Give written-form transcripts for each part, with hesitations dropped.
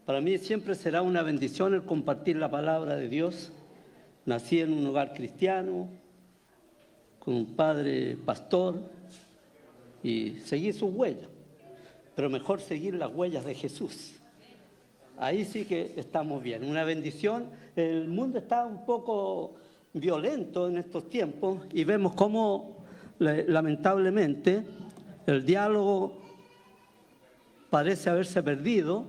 Para mí siempre será una bendición el compartir la palabra de Dios. Nací en un hogar cristiano, con un padre pastor, y seguí sus huellas. Pero mejor seguir las huellas de Jesús. Ahí sí que estamos bien. Una bendición. El mundo está un poco violento en estos tiempos y vemos cómo, lamentablemente, el diálogo parece haberse perdido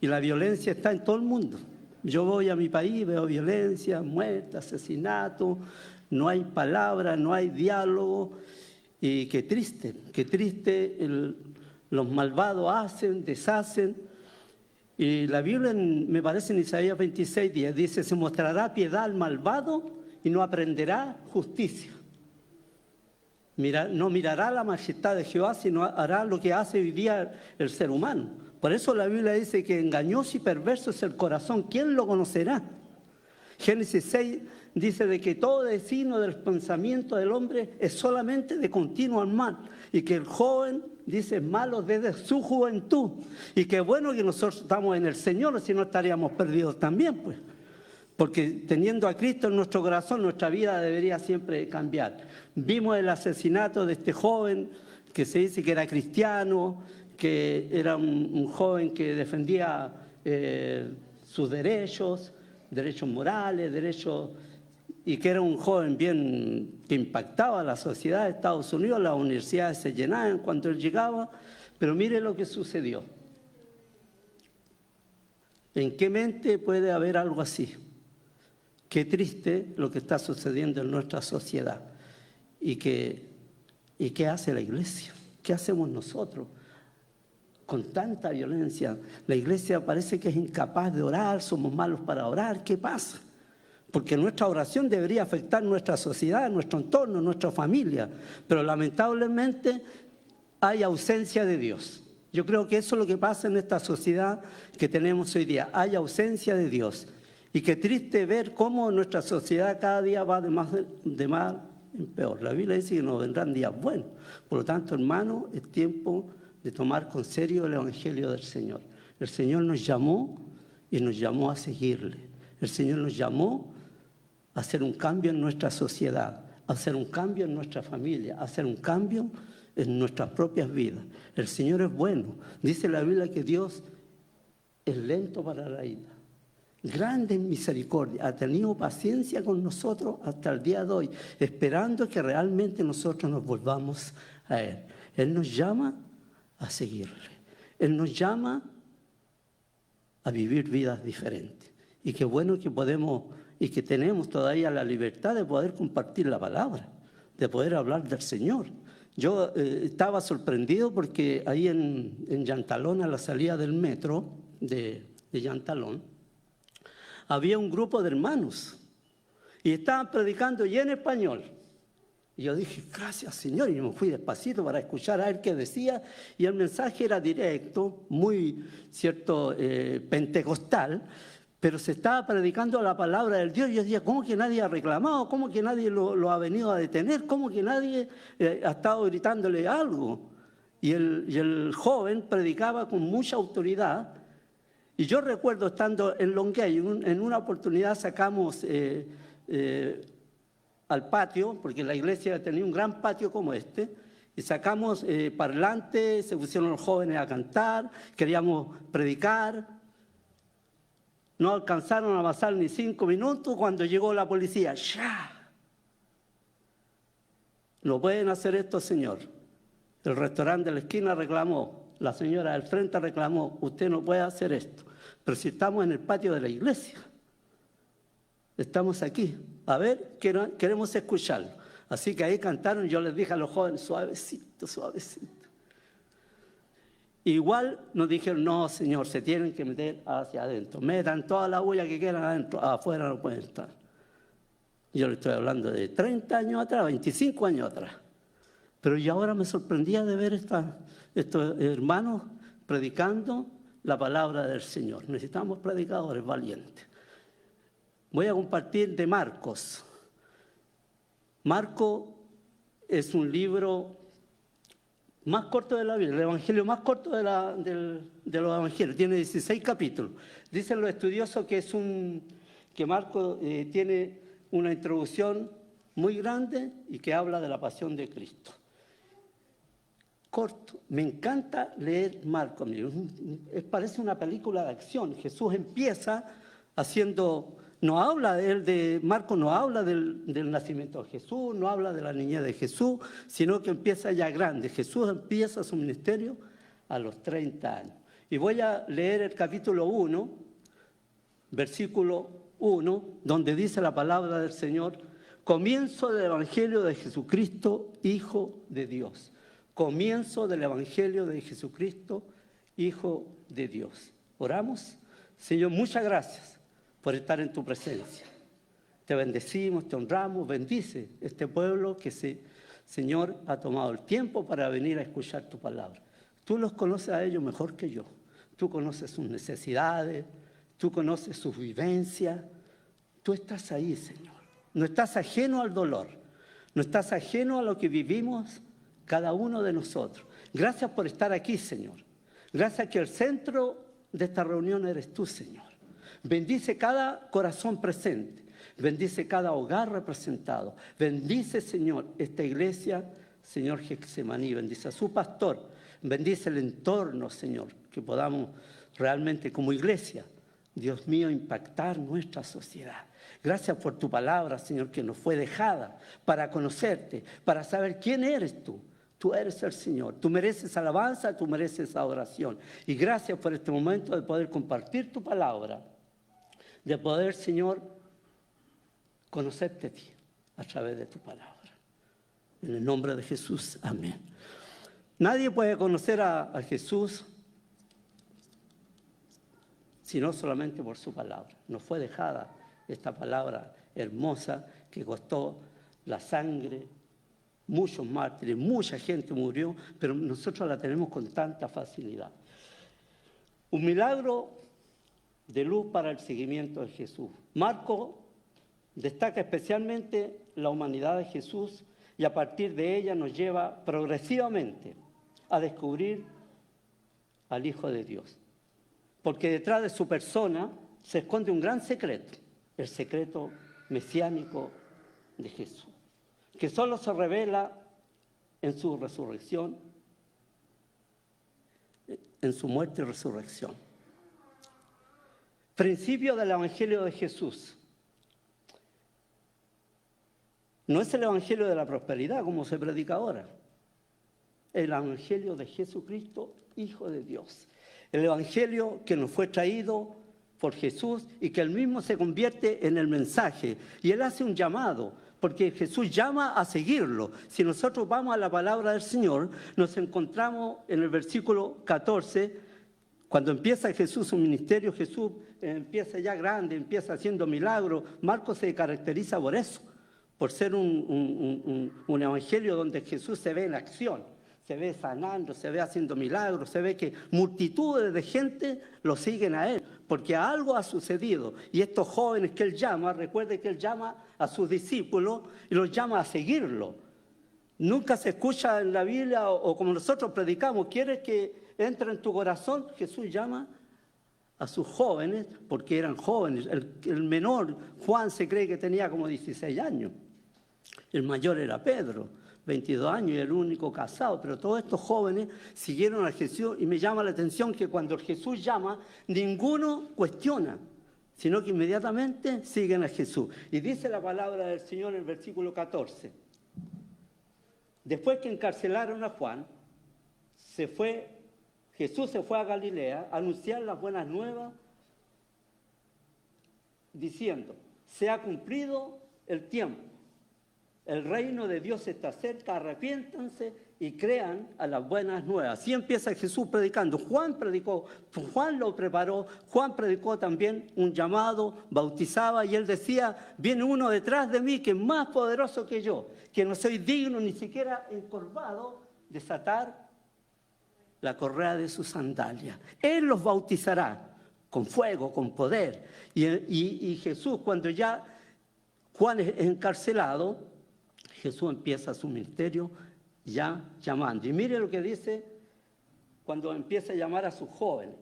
y la violencia está en todo el mundo. Yo voy a mi país, veo violencia, muerte, asesinato, no hay palabra, no hay diálogo. Y qué triste, los malvados hacen, deshacen. Y la Biblia, me parece en Isaías 26:10, dice: se mostrará piedad al malvado y no aprenderá justicia. No mirará la majestad de Jehová, sino hará lo que hace hoy día el ser humano. Por eso la Biblia dice que engañoso y perverso es el corazón. ¿Quién lo conocerá? Génesis 6 dice de que todo destino del pensamiento del hombre es solamente de continuo al mal. Y que el joven, dice, es malo desde su juventud. Y qué bueno que nosotros estamos en el Señor, si no estaríamos perdidos también, pues. Porque teniendo a Cristo en nuestro corazón, nuestra vida debería siempre cambiar. Vimos el asesinato de este joven que se dice que era cristiano, que era un joven que defendía sus derechos morales, y que era un joven bien que impactaba a la sociedad de Estados Unidos. Las universidades se llenaban cuando él llegaba, pero mire lo que sucedió. ¿En qué mente puede haber algo así? Qué triste lo que está sucediendo en nuestra sociedad. ¿Y qué hace la iglesia? ¿Qué hacemos nosotros con tanta violencia? La iglesia parece que es incapaz de orar, somos malos para orar. ¿Qué pasa? Porque nuestra oración debería afectar nuestra sociedad, nuestro entorno, nuestra familia. Pero lamentablemente hay ausencia de Dios. Yo creo que eso es lo que pasa en esta sociedad que tenemos hoy día. Hay ausencia de Dios. Y qué triste ver cómo nuestra sociedad cada día va de mal en peor. La Biblia dice que nos vendrán días buenos. Por lo tanto, hermanos, es tiempo de tomar con serio el Evangelio del Señor. El Señor nos llamó y nos llamó a seguirle. El Señor nos llamó a hacer un cambio en nuestra sociedad, a hacer un cambio en nuestra familia, a hacer un cambio en nuestras propias vidas. El Señor es bueno. Dice la Biblia que Dios es lento para la ira, grande en misericordia, ha tenido paciencia con nosotros hasta el día de hoy, esperando que realmente nosotros nos volvamos a Él. Él nos llama a seguirle. Él nos llama a vivir vidas diferentes. Y qué bueno que podemos y que tenemos todavía la libertad de poder compartir la palabra, de poder hablar del Señor. Yo estaba sorprendido porque ahí en Yantalón, a la salida del metro de Yantalón, había un grupo de hermanos y estaban predicando ya en español. Y yo dije, gracias Señor, y me fui despacito para escuchar a él qué decía, y el mensaje era directo, muy pentecostal, pero se estaba predicando la palabra del Dios. Y yo decía, ¿cómo que nadie ha reclamado? ¿Cómo que nadie lo ha venido a detener? ¿Cómo que nadie ha estado gritándole algo? Y el joven predicaba con mucha autoridad. Y yo recuerdo estando en Longueuil, en una oportunidad sacamos al patio, porque la iglesia tenía un gran patio como este, y sacamos parlantes, se pusieron los jóvenes a cantar, queríamos predicar. No alcanzaron a pasar ni 5 minutos cuando llegó la policía. ¡Sha! No pueden hacer esto, señor. El restaurante de la esquina reclamó, la señora del frente reclamó, usted no puede hacer esto. Pero si estamos en el patio de la iglesia, estamos aquí. A ver, queremos escucharlo. Así que ahí cantaron, yo les dije a los jóvenes, suavecito, suavecito. Igual nos dijeron, no, señor, se tienen que meter hacia adentro. Metan toda la huella que quieran adentro, afuera no pueden estar. Yo le estoy hablando de 30 años atrás, 25 años atrás. Pero yo ahora me sorprendía de ver estos hermanos predicando la palabra del Señor. Necesitamos predicadores valientes. Voy a compartir de Marcos. Marcos es un libro más corto de la Biblia, el evangelio más corto de los evangelios, tiene 16 capítulos. Dicen los estudiosos que que Marcos tiene una introducción muy grande y que habla de la pasión de Cristo. Corto, me encanta leer Marcos, parece una película de acción. Jesús empieza Marcos no habla del nacimiento de Jesús, no habla de la niñez de Jesús, sino que empieza ya grande. Jesús empieza su ministerio a los 30 años. Y voy a leer el capítulo 1, versículo 1, donde dice la palabra del Señor: comienzo del Evangelio de Jesucristo, Hijo de Dios. Comienzo del Evangelio de Jesucristo, Hijo de Dios. Oramos. Señor, muchas gracias por estar en tu presencia. Te bendecimos, te honramos, bendice este pueblo que Señor, ha tomado el tiempo para venir a escuchar tu palabra. Tú los conoces a ellos mejor que yo. Tú conoces sus necesidades, tú conoces sus vivencias. Tú estás ahí, Señor. No estás ajeno al dolor, no estás ajeno a lo que vivimos cada uno de nosotros. Gracias por estar aquí, Señor. Gracias que el centro de esta reunión eres tú, Señor. Bendice cada corazón presente. Bendice cada hogar representado. Bendice, Señor, esta iglesia, Señor Getsemaní. Bendice a su pastor. Bendice el entorno, Señor, que podamos realmente como iglesia, Dios mío, impactar nuestra sociedad. Gracias por tu palabra, Señor, que nos fue dejada para conocerte, para saber quién eres tú. Tú eres el Señor. Tú mereces alabanza, tú mereces adoración. Y gracias por este momento de poder compartir tu palabra, de poder, Señor, conocerte a ti a través de tu palabra. En el nombre de Jesús, amén. Nadie puede conocer a Jesús sino solamente por su palabra. Nos fue dejada esta palabra hermosa que costó la sangre, muchos mártires, mucha gente murió, pero nosotros la tenemos con tanta facilidad. Un milagro de luz para el seguimiento de Jesús. Marcos destaca especialmente la humanidad de Jesús y a partir de ella nos lleva progresivamente a descubrir al Hijo de Dios. Porque detrás de su persona se esconde un gran secreto, el secreto mesiánico de Jesús, que solo se revela en su resurrección, en su muerte y resurrección. Principio del Evangelio de Jesús. No es el Evangelio de la prosperidad como se predica ahora. El Evangelio de Jesucristo, Hijo de Dios. El Evangelio que nos fue traído por Jesús y que él mismo se convierte en el mensaje. Y él hace un llamado, porque Jesús llama a seguirlo. Si nosotros vamos a la palabra del Señor, nos encontramos en el versículo 14, cuando empieza Jesús su ministerio, Jesús empieza ya grande, empieza haciendo milagros. Marcos se caracteriza por eso, por ser un evangelio donde Jesús se ve en acción, se ve sanando, se ve haciendo milagros, se ve que multitudes de gente lo siguen a él, porque algo ha sucedido. Y estos jóvenes que él llama, recuerde que él llama a sus discípulos y los llama a seguirlo. Nunca se escucha en la Biblia o como nosotros predicamos, ¿quieres que entre en tu corazón? Jesús llama a sus jóvenes, porque eran jóvenes. El menor, Juan, se cree que tenía como 16 años. El mayor era Pedro, 22 años, y el único casado. Pero todos estos jóvenes siguieron a Jesús y me llama la atención que cuando Jesús llama, ninguno cuestiona, sino que inmediatamente siguen a Jesús. Y dice la palabra del Señor en el versículo 14. Después que encarcelaron a Juan, Jesús se fue a Galilea a anunciar las buenas nuevas, diciendo: se ha cumplido el tiempo, el reino de Dios está cerca, arrepiéntanse y crean a las buenas nuevas. Así empieza Jesús predicando. Juan predicó, Juan lo preparó, Juan predicó también un llamado, bautizaba y él decía: viene uno detrás de mí que es más poderoso que yo, que no soy digno ni siquiera encorvado de desatar la correa de sus sandalias. Él los bautizará con fuego, con poder. Y Jesús, cuando ya Juan es encarcelado, Jesús empieza su ministerio ya llamando. Y mire lo que dice cuando empieza a llamar a sus jóvenes.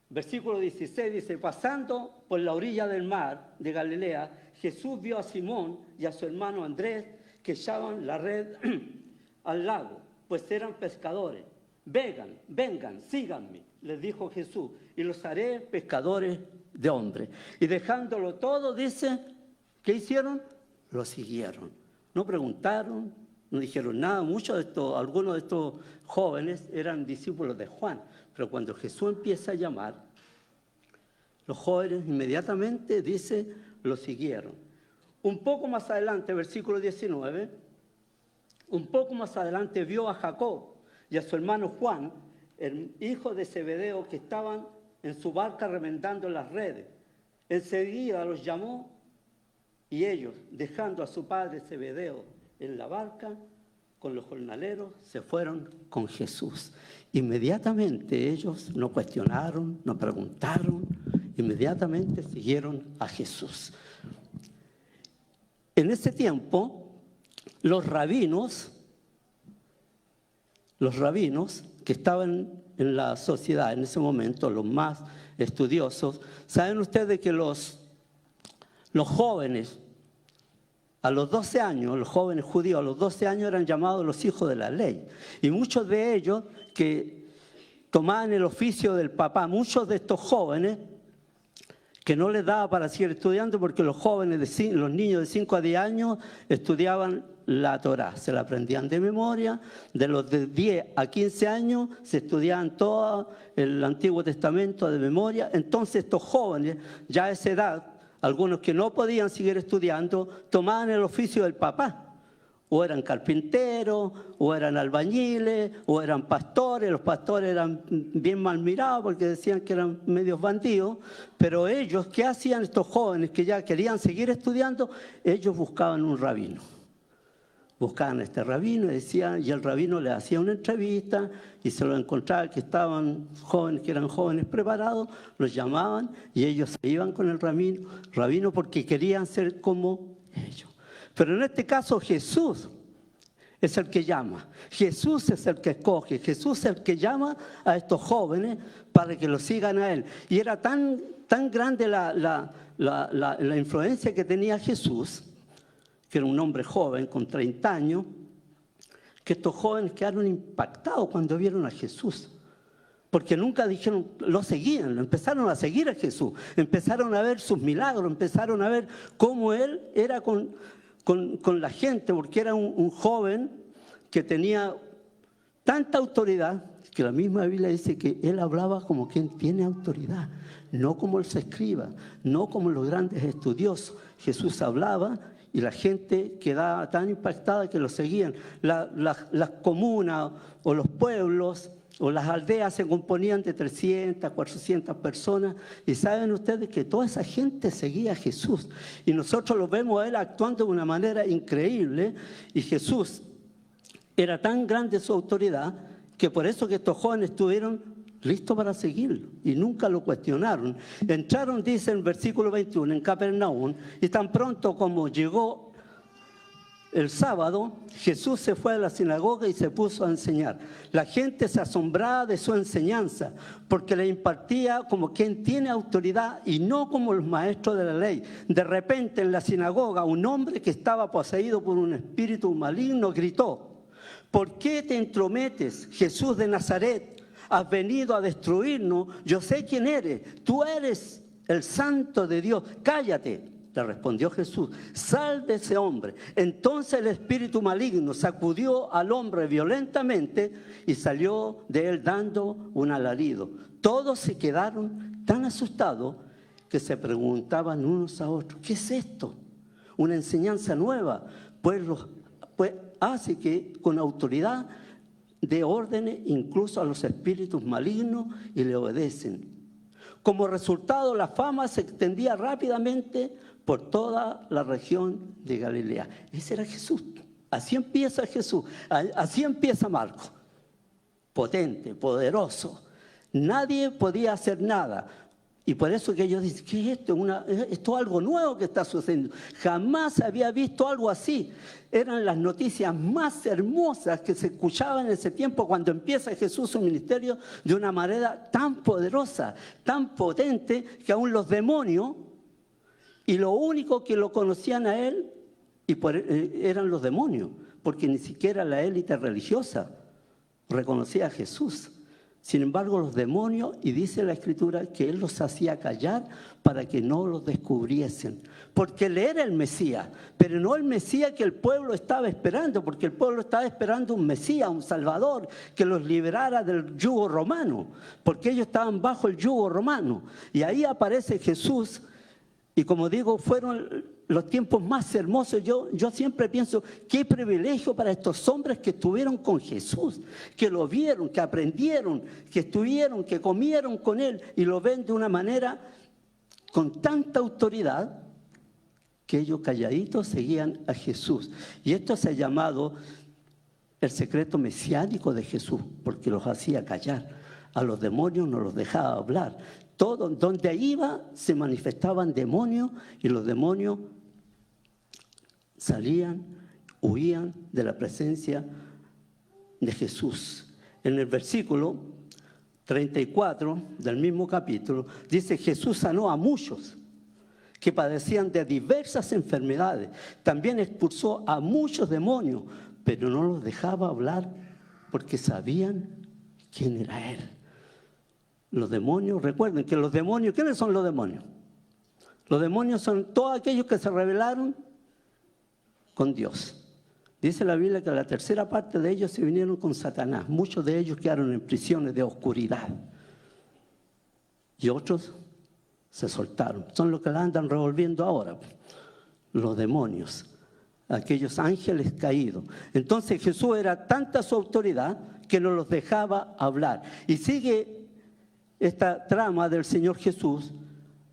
Versículo 16 dice, pasando por la orilla del mar de Galilea, Jesús vio a Simón y a su hermano Andrés que echaban la red al lago, pues eran pescadores. Vengan, síganme, les dijo Jesús, y los haré pescadores de hombres. Y dejándolo todo, dice, ¿qué hicieron? Lo siguieron. No preguntaron, no dijeron nada. Algunos de estos jóvenes eran discípulos de Juan, pero cuando Jesús empieza a llamar, los jóvenes inmediatamente, dice, lo siguieron. Un poco más adelante, versículo 19, un poco más adelante vio a Jacob y a su hermano Juan, el hijo de Zebedeo, que estaban en su barca remendando las redes. Enseguida los llamó y ellos, dejando a su padre Zebedeo en la barca, con los jornaleros, se fueron con Jesús. Inmediatamente ellos no cuestionaron, no preguntaron, inmediatamente siguieron a Jesús. En ese tiempo, los rabinos que estaban en la sociedad en ese momento, los más estudiosos, ¿saben ustedes que los jóvenes, a los 12 años, los jóvenes judíos a los 12 años eran llamados los hijos de la ley? Y muchos de ellos que tomaban el oficio del papá, muchos de estos jóvenes que no les daba para seguir estudiando, porque los niños de 5 a 10 años estudiaban la Torá, se la aprendían de memoria. De los de 10 a 15 años se estudiaban todo el Antiguo Testamento de memoria. Entonces estos jóvenes, ya a esa edad, algunos que no podían seguir estudiando, tomaban el oficio del papá. O eran carpinteros, o eran albañiles, o eran pastores. Los pastores eran bien mal mirados porque decían que eran medios bandidos. Pero ellos, ¿qué hacían estos jóvenes que ya querían seguir estudiando? Ellos buscaban un rabino. Buscaban a este rabino y el rabino les hacía una entrevista y se lo encontraba que estaban jóvenes, que eran jóvenes preparados, los llamaban y ellos se iban con el rabino porque querían ser como ellos. Pero en este caso Jesús es el que llama, Jesús es el que escoge, Jesús es el que llama a estos jóvenes para que lo sigan a Él. Y era tan grande la influencia que tenía Jesús, que era un hombre joven con 30 años, que estos jóvenes quedaron impactados cuando vieron a Jesús. Porque nunca dijeron, lo seguían, empezaron a seguir a Jesús, empezaron a ver sus milagros, empezaron a ver cómo Él era con la gente, porque era un joven que tenía tanta autoridad, que la misma Biblia dice que Él hablaba como quien tiene autoridad, no como el escriba, no como los grandes estudiosos. Jesús hablaba y la gente quedaba tan impactada que lo seguían. Las comunas o los pueblos o las aldeas se componían de 300, 400 personas. Y saben ustedes que toda esa gente seguía a Jesús. Y nosotros lo vemos a Él actuando de una manera increíble. Y Jesús era tan grande su autoridad que por eso que estos jóvenes estuvieron listos para seguirlo y nunca lo cuestionaron. Entraron, dice en el versículo 21, en Capernaum, y tan pronto como llegó el sábado, Jesús se fue a la sinagoga y se puso a enseñar. La gente se asombraba de su enseñanza, porque le impartía como quien tiene autoridad y no como los maestros de la ley. De repente en la sinagoga un hombre que estaba poseído por un espíritu maligno gritó: ¿por qué te entrometes, Jesús de Nazaret? Has venido a destruirnos, yo sé quién eres, tú eres el Santo de Dios. Cállate, le respondió Jesús, sal de ese hombre. Entonces el espíritu maligno sacudió al hombre violentamente y salió de él dando un alarido. Todos se quedaron tan asustados que se preguntaban unos a otros, ¿qué es esto? Una enseñanza nueva, pues hace que con autoridad de órdenes incluso a los espíritus malignos y le obedecen. Como resultado, la fama se extendía rápidamente por toda la región de Galilea. Ese era Jesús. Así empieza Jesús. Así empieza Marcos. Potente, poderoso. Nadie podía hacer nada. Y por eso que ellos dicen, ¿qué es esto? Esto es algo nuevo que está sucediendo. Jamás había visto algo así. Eran las noticias más hermosas que se escuchaban en ese tiempo cuando empieza Jesús su ministerio de una manera tan poderosa, tan potente, que aún los demonios, y lo único que lo conocían a él eran los demonios, porque ni siquiera la élite religiosa reconocía a Jesús. Sin embargo, los demonios, y dice la Escritura, que él los hacía callar para que no los descubriesen. Porque él era el Mesías, pero no el Mesías que el pueblo estaba esperando, porque el pueblo estaba esperando un Mesías, un Salvador, que los liberara del yugo romano, porque ellos estaban bajo el yugo romano. Y ahí aparece Jesús, y como digo, fueron los tiempos más hermosos. Yo siempre pienso, qué privilegio para estos hombres que estuvieron con Jesús, que lo vieron, que aprendieron, que estuvieron, que comieron con Él, y lo ven de una manera con tanta autoridad, que ellos calladitos seguían a Jesús. Y esto se ha llamado el secreto mesiánico de Jesús, porque los hacía callar. A los demonios no los dejaba hablar. Todo, donde iba se manifestaban demonios, y los demonios salían, huían de la presencia de Jesús. En el versículo 34 del mismo capítulo dice: Jesús sanó a muchos que padecían de diversas enfermedades. También expulsó a muchos demonios, pero no los dejaba hablar porque sabían quién era Él. Los demonios, recuerden que los demonios, ¿quiénes son los demonios? Los demonios son todos aquellos que se rebelaron con Dios. Dice la Biblia que la tercera parte de ellos se vinieron con Satanás. Muchos de ellos quedaron en prisiones de oscuridad. Y otros se soltaron. Son los que la andan revolviendo ahora. Los demonios, aquellos ángeles caídos. Entonces Jesús era tanta su autoridad que no los dejaba hablar. Y sigue esta trama del Señor Jesús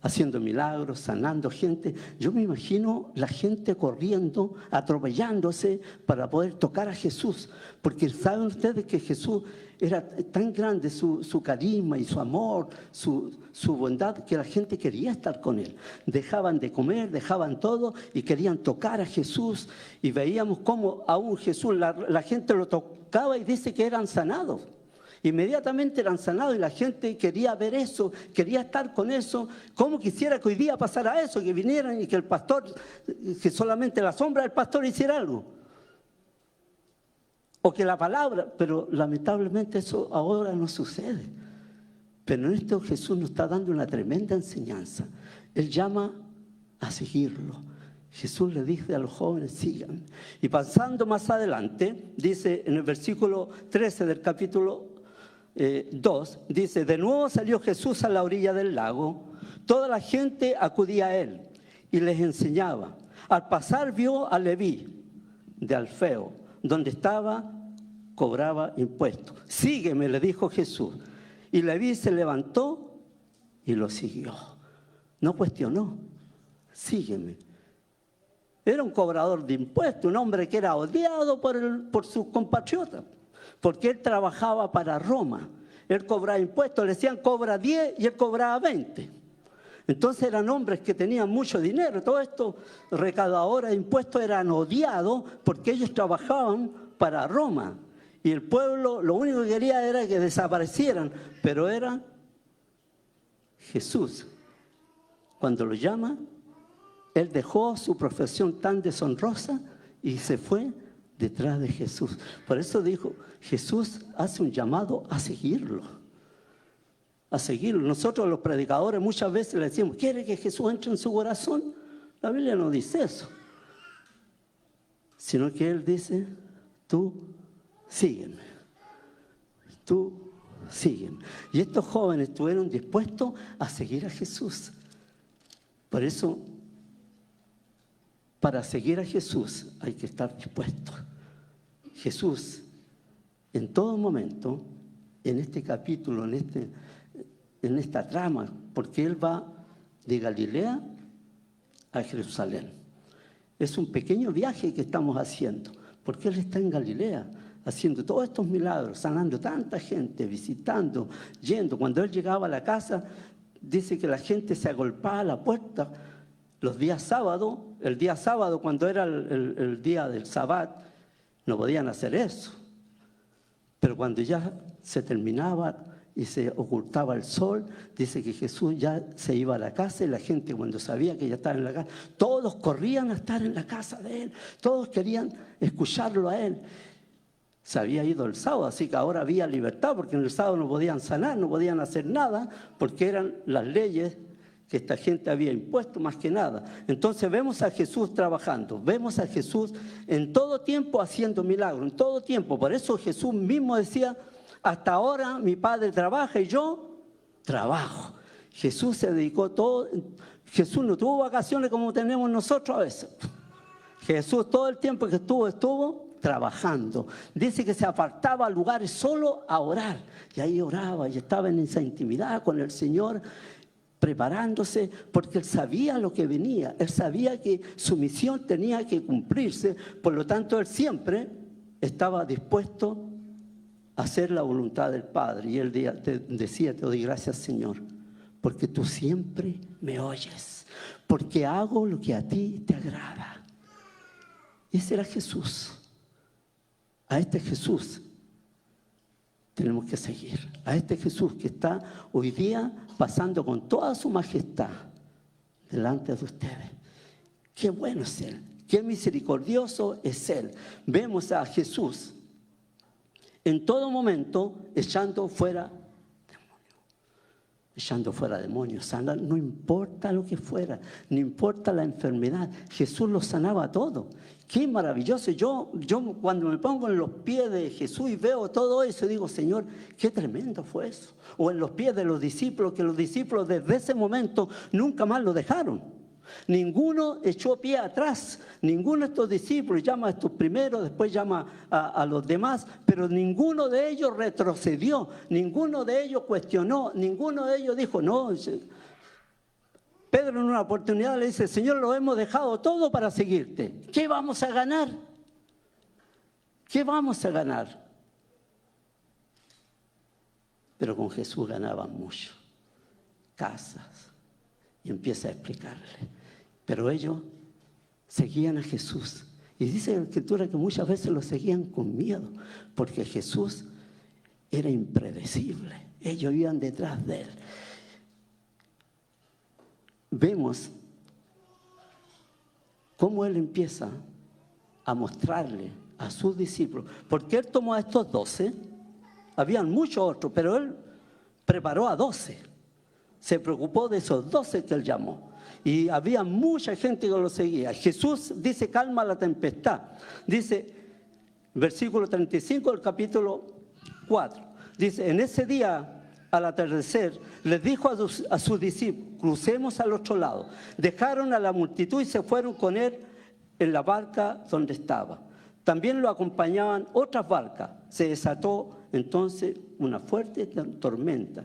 haciendo milagros, sanando gente. Yo me imagino la gente corriendo, atropellándose para poder tocar a Jesús, porque saben ustedes que Jesús era tan grande su carisma y su amor, su bondad, que la gente quería estar con Él. Dejaban de comer, dejaban todo y querían tocar a Jesús, y veíamos cómo aún Jesús, la gente lo tocaba y dice que eran sanados. Inmediatamente eran sanados, y la gente quería ver eso, quería estar con eso. ¿Cómo quisiera que hoy día pasara eso? Que vinieran y que el pastor, que solamente la sombra del pastor hiciera algo. O que la palabra, pero lamentablemente eso ahora no sucede. Pero en esto Jesús nos está dando una tremenda enseñanza. Él llama a seguirlo. Jesús le dice a los jóvenes: sigan. Y pasando más adelante, dice en el versículo 13 del capítulo 2, dice: de nuevo salió Jesús a la orilla del lago. Toda la gente acudía a él y les enseñaba. Al pasar vio a Leví de Alfeo, donde estaba, cobraba impuestos. Sígueme, le dijo Jesús. Y Leví se levantó y lo siguió. No cuestionó. Sígueme. Era un cobrador de impuestos, un hombre que era odiado por sus compatriotas, porque él trabajaba para Roma. Él cobraba impuestos, le decían cobra 10 y él cobraba 20. Entonces eran hombres que tenían mucho dinero. Todos estos recaudadores de impuestos eran odiados porque ellos trabajaban para Roma. Y el pueblo lo único que quería era que desaparecieran. Pero era Jesús. Cuando lo llama, él dejó su profesión tan deshonrosa y se fue detrás de Jesús. Por eso dijo, Jesús hace un llamado a seguirlo. A seguirlo. Nosotros los predicadores muchas veces le decimos: ¿quiere que Jesús entre en su corazón? La Biblia no dice eso. Sino que Él dice: tú sígueme. Tú sígueme. Y estos jóvenes estuvieron dispuestos a seguir a Jesús. Por eso, para seguir a Jesús hay que estar dispuesto. Jesús, en todo momento, en este capítulo, en esta trama, porque Él va de Galilea a Jerusalén. Es un pequeño viaje que estamos haciendo, porque Él está en Galilea, haciendo todos estos milagros, sanando tanta gente, visitando, yendo. Cuando Él llegaba a la casa, dice que la gente se agolpaba a la puerta los días sábados. El día sábado, cuando era el día del Sabbat, no podían hacer eso. Pero cuando ya se terminaba y se ocultaba el sol, dice que Jesús ya se iba a la casa, y la gente, cuando sabía que ya estaba en la casa, todos corrían a estar en la casa de él, todos querían escucharlo a él. Se había ido el sábado, así que ahora había libertad, porque en el sábado no podían sanar, no podían hacer nada, porque eran las leyes que esta gente había impuesto más que nada. Entonces vemos a Jesús trabajando, vemos a Jesús en todo tiempo haciendo milagros, en todo tiempo. Por eso Jesús mismo decía: hasta ahora mi Padre trabaja y yo trabajo. Jesús se dedicó todo. Jesús no tuvo vacaciones como tenemos nosotros a veces. Jesús todo el tiempo que estuvo trabajando. Dice que se apartaba a lugares solo a orar, y ahí oraba y estaba en esa intimidad con el Señor, preparándose, porque él sabía lo que venía, él sabía que su misión tenía que cumplirse. Por lo tanto, él siempre estaba dispuesto a hacer la voluntad del Padre. Y él decía: te doy gracias, Señor, porque tú siempre me oyes, porque hago lo que a ti te agrada. Ese era Jesús. A este Jesús tenemos que seguir. A este Jesús que está hoy día pasando con toda su majestad delante de ustedes. Qué bueno es Él, qué misericordioso es Él. Vemos a Jesús en todo momento echando fuera demonios, no importa lo que fuera, no importa la enfermedad, Jesús los sanaba todo. Qué maravilloso. Yo cuando me pongo en los pies de Jesús y veo todo eso, digo: Señor, qué tremendo fue eso. O en los pies de los discípulos, que los discípulos desde ese momento nunca más lo dejaron. Ninguno echó pie atrás, ninguno de estos discípulos, llama a estos primeros, después llama a los demás, pero ninguno de ellos retrocedió, ninguno de ellos cuestionó, ninguno de ellos dijo: no. Pedro en una oportunidad le dice: Señor, lo hemos dejado todo para seguirte. ¿Qué vamos a ganar? ¿Qué vamos a ganar? Pero con Jesús ganaban mucho. Casas. Y empieza a explicarle. Pero ellos seguían a Jesús. Y dice la Escritura que muchas veces lo seguían con miedo, porque Jesús era impredecible. Ellos iban detrás de él. Vemos cómo él empieza a mostrarle a sus discípulos, porque él tomó a estos 12, habían muchos otros, pero él preparó a 12, se preocupó de esos 12 que él llamó, y había mucha gente que lo seguía. Jesús dice: calma la tempestad, dice versículo 35 del capítulo 4, dice: en ese día al atardecer les dijo a sus discípulos: crucemos al otro lado. Dejaron a la multitud y se fueron con él en la barca donde estaba. También lo acompañaban otras barcas. Se desató entonces una fuerte tormenta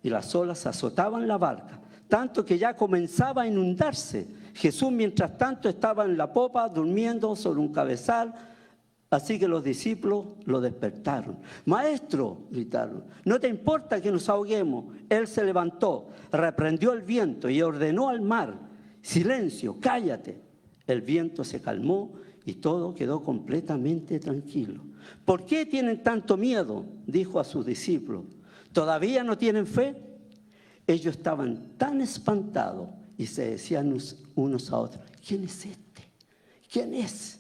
y las olas azotaban la barca, tanto que ya comenzaba a inundarse. Jesús, mientras tanto, estaba en la popa durmiendo sobre un cabezal. Así que los discípulos lo despertaron. Maestro, gritaron, ¿no te importa que nos ahoguemos? Él se levantó, reprendió el viento y ordenó al mar: silencio, cállate. El viento se calmó y todo quedó completamente tranquilo. ¿Por qué tienen tanto miedo?, dijo a sus discípulos. ¿Todavía no tienen fe? Ellos estaban tan espantados y se decían unos a otros: ¿quién es este? ¿Quién es?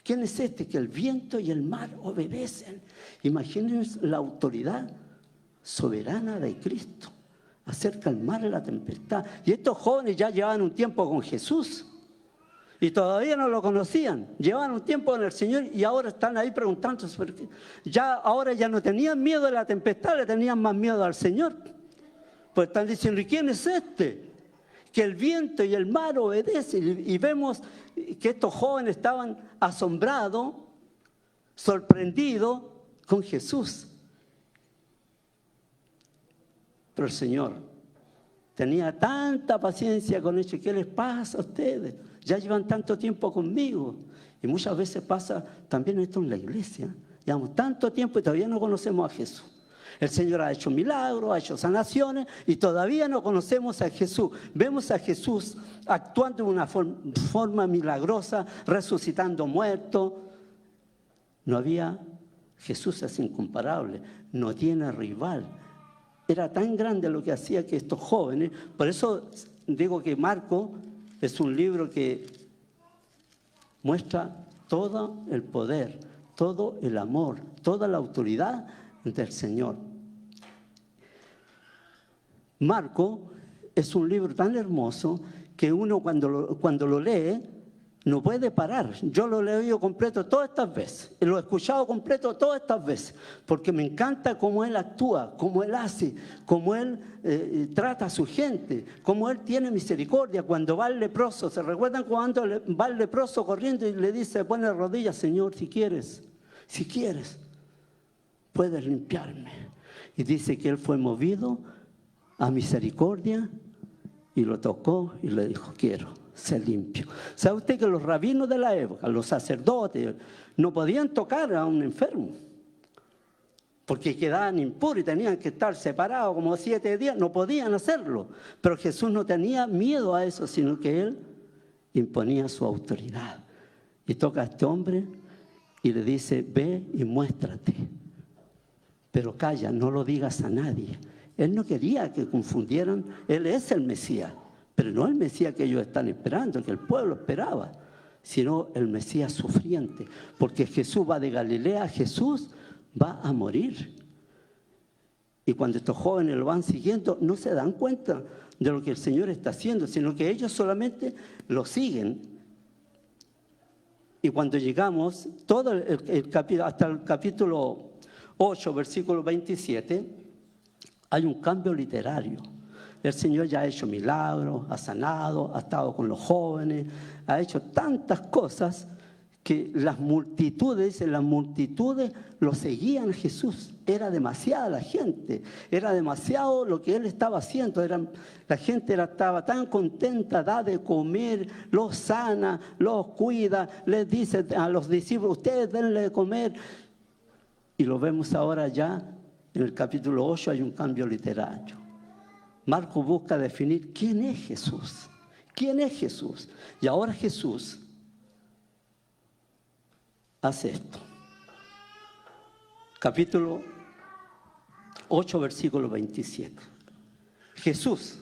¿Quién es este que el viento y el mar obedecen? Imagínense la autoridad soberana de Cristo, hacer calmar la tempestad. Y estos jóvenes ya llevaban un tiempo con Jesús y todavía no lo conocían. Llevaban un tiempo con el Señor y ahora están ahí preguntándose por qué. Ahora ya no tenían miedo de la tempestad, le tenían más miedo al Señor. Pues están diciendo: ¿y quién es este que el viento y el mar obedecen? Y vemos que estos jóvenes estaban asombrados, sorprendidos con Jesús. Pero el Señor tenía tanta paciencia con ellos. ¿Qué les pasa a ustedes? Ya llevan tanto tiempo conmigo. Y muchas veces pasa también esto en la iglesia. Llevamos tanto tiempo y todavía no conocemos a Jesús. El Señor ha hecho milagros, ha hecho sanaciones y todavía no conocemos a Jesús. Vemos a Jesús actuando de una forma milagrosa, resucitando muertos. Jesús es incomparable, no tiene rival. Era tan grande lo que hacía que estos jóvenes, por eso digo que Marcos es un libro que muestra todo el poder, todo el amor, toda la autoridad del Señor. Marcos es un libro tan hermoso que uno cuando lo lee no puede parar. Yo lo he leído completo todas estas veces, lo he escuchado completo todas estas veces, porque me encanta cómo él actúa, cómo él hace, cómo él trata a su gente, cómo él tiene misericordia. Cuando va el leproso, ¿se recuerdan cuando va el leproso corriendo y le dice, pone rodillas, Señor, si quieres, puedes limpiarme? Y dice que él fue movido a misericordia y lo tocó y le dijo, quiero ser limpio. ¿Sabe usted que los rabinos de la época, los sacerdotes, no podían tocar a un enfermo? Porque quedaban impuros y tenían que estar separados como 7 días, no podían hacerlo. Pero Jesús no tenía miedo a eso, sino que él imponía su autoridad. Y toca a este hombre y le dice, ve y muéstrate. Pero calla, no lo digas a nadie. Él no quería que confundieran, él es el Mesías, pero no el Mesías que ellos están esperando, que el pueblo esperaba, sino el Mesías sufriente, porque Jesús va de Galilea, Jesús va a morir. Y cuando estos jóvenes lo van siguiendo, no se dan cuenta de lo que el Señor está haciendo, sino que ellos solamente lo siguen. Y cuando llegamos, todo hasta el capítulo 8, versículo 27, hay un cambio literario. El Señor ya ha hecho milagros, ha sanado, ha estado con los jóvenes, ha hecho tantas cosas que las multitudes lo seguían a Jesús. Era demasiada la gente, era demasiado lo que él estaba haciendo. La gente estaba tan contenta, da de comer, los sana, los cuida, les dice a los discípulos, ustedes denle de comer. Y lo vemos ahora ya, en el capítulo 8 hay un cambio literario. Marcos busca definir quién es Jesús. ¿Quién es Jesús? Y ahora Jesús hace esto. Capítulo 8, versículo 27. Jesús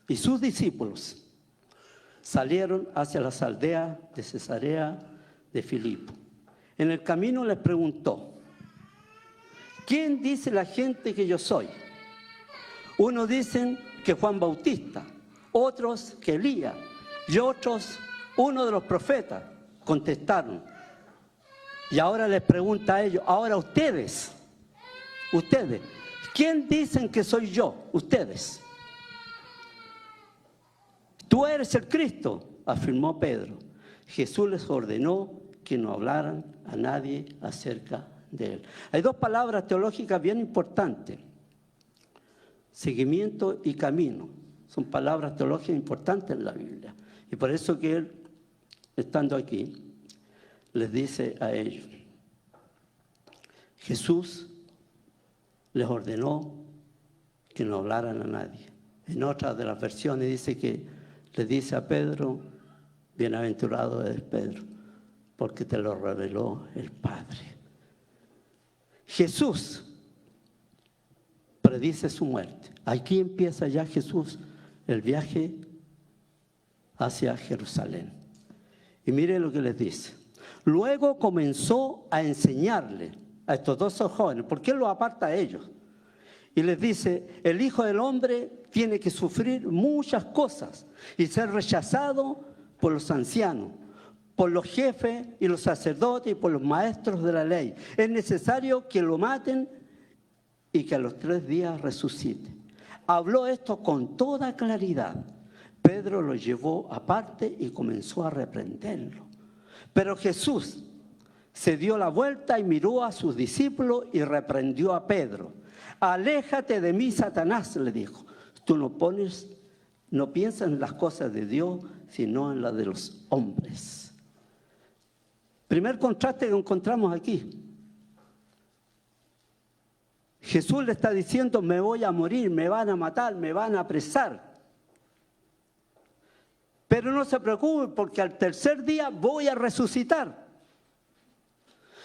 y sus discípulos salieron hacia las aldeas de Cesarea de Filipo. En el camino les preguntó, ¿quién dice la gente que yo soy? Unos dicen que Juan Bautista, otros que Elías y otros uno de los profetas. Contestaron. Y ahora les pregunta a ellos, ahora ustedes, ¿quién dicen que soy yo? Ustedes. Tú eres el Cristo, afirmó Pedro. Jesús les ordenó que no hablaran a nadie acerca de él. Hay 2 palabras teológicas bien importantes. Seguimiento y camino. Son palabras teológicas importantes en la Biblia. Y por eso que él, estando aquí, les dice a ellos, Jesús les ordenó que no hablaran a nadie. En otra de las versiones dice que le dice a Pedro, bienaventurado eres Pedro, porque te lo reveló el Padre. Jesús predice su muerte. Aquí empieza ya Jesús el viaje hacia Jerusalén. Y mire lo que les dice. Luego comenzó a enseñarle a estos 2 jóvenes, porque él los aparta a ellos. Y les dice, el Hijo del Hombre tiene que sufrir muchas cosas y ser rechazado por los ancianos, por los jefes y los sacerdotes y por los maestros de la ley. Es necesario que lo maten y que a los 3 días resucite. Habló esto con toda claridad. Pedro lo llevó aparte y comenzó a reprenderlo. Pero Jesús se dio la vuelta y miró a sus discípulos y reprendió a Pedro. Aléjate de mí, Satanás, le dijo. Tú no piensas en las cosas de Dios, sino en las de los hombres. Primer contraste que encontramos aquí. Jesús le está diciendo, me voy a morir, me van a matar, me van a apresar. Pero no se preocupe porque al tercer día voy a resucitar.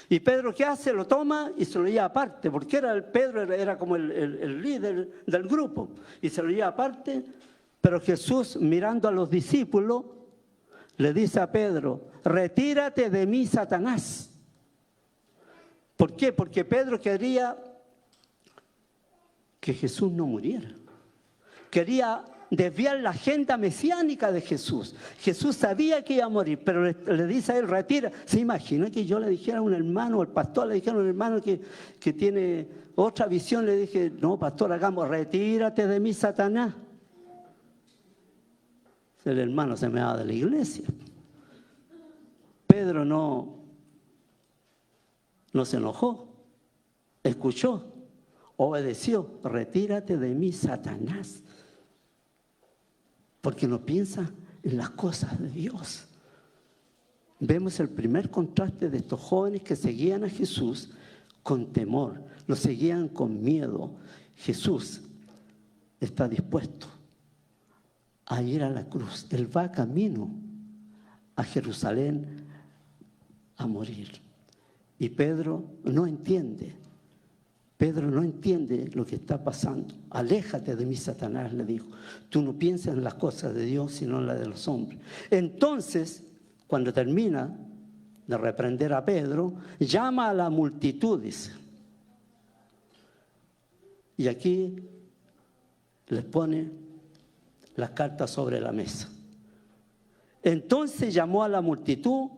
Y Pedro, ¿qué hace? Lo toma y se lo lleva aparte, porque Pedro era como el líder del grupo, y se lo lleva aparte. Pero Jesús, mirando a los discípulos, le dice a Pedro, retírate de mí, Satanás. ¿Por qué? Porque Pedro quería que Jesús no muriera. Quería desviar la agenda mesiánica de Jesús. Jesús sabía que iba a morir, pero le dice a él, retira. ¿Se imagina que yo le dijera a un hermano, el pastor le dijera a un hermano que tiene otra visión, le dije, no, pastor, hagamos, retírate de mí, Satanás? El hermano se me va de la iglesia. Pedro no se enojó, escuchó, obedeció, retírate de mí, Satanás. Porque no piensa en las cosas de Dios. Vemos el primer contraste de estos jóvenes que seguían a Jesús con temor, lo seguían con miedo. Jesús está dispuesto a ir a la cruz. Él va camino a Jerusalén a morir. Y Pedro no entiende. Pedro no entiende lo que está pasando. Aléjate de mí, Satanás, le dijo. Tú no piensas en las cosas de Dios, sino en las de los hombres. Entonces, cuando termina de reprender a Pedro, llama a la multitud, dice. Y aquí les pone las cartas sobre la mesa. Entonces llamó a la multitud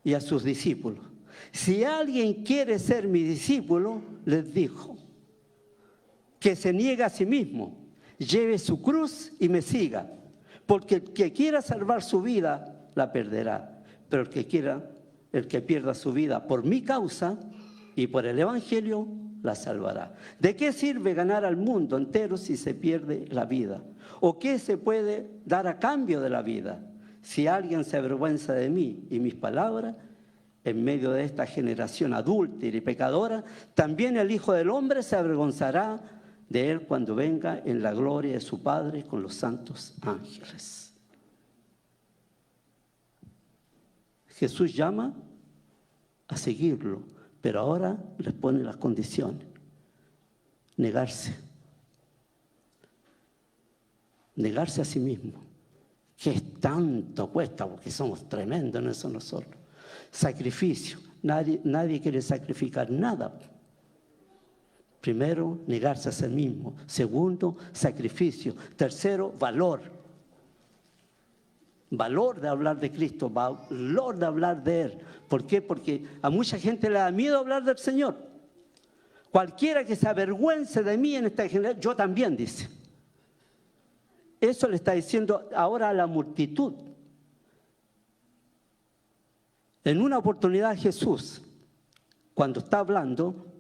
y a sus discípulos. Si alguien quiere ser mi discípulo, les dijo, que se niegue a sí mismo, lleve su cruz y me siga. Porque el que quiera salvar su vida, la perderá. Pero el que pierda su vida por mi causa y por el evangelio, la salvará. ¿De qué sirve ganar al mundo entero si se pierde la vida? ¿O qué se puede dar a cambio de la vida? Si alguien se avergüenza de mí y mis palabras, en medio de esta generación adúltera y pecadora, también el Hijo del Hombre se avergonzará de él cuando venga en la gloria de su Padre con los santos ángeles. Jesús llama a seguirlo, pero ahora les pone las condiciones. Negarse. Negarse a sí mismo. Que es tanto cuesta, porque somos tremendos en eso nosotros. Sacrificio. Nadie quiere sacrificar nada. Primero, negarse a sí mismo. Segundo, sacrificio. Tercero, valor. Valor de hablar de Cristo, valor de hablar de Él. ¿Por qué? Porque a mucha gente le da miedo hablar del Señor. Cualquiera que se avergüence de mí en esta generación, yo también, dice. Eso le está diciendo ahora a la multitud. En una oportunidad Jesús, cuando está hablando,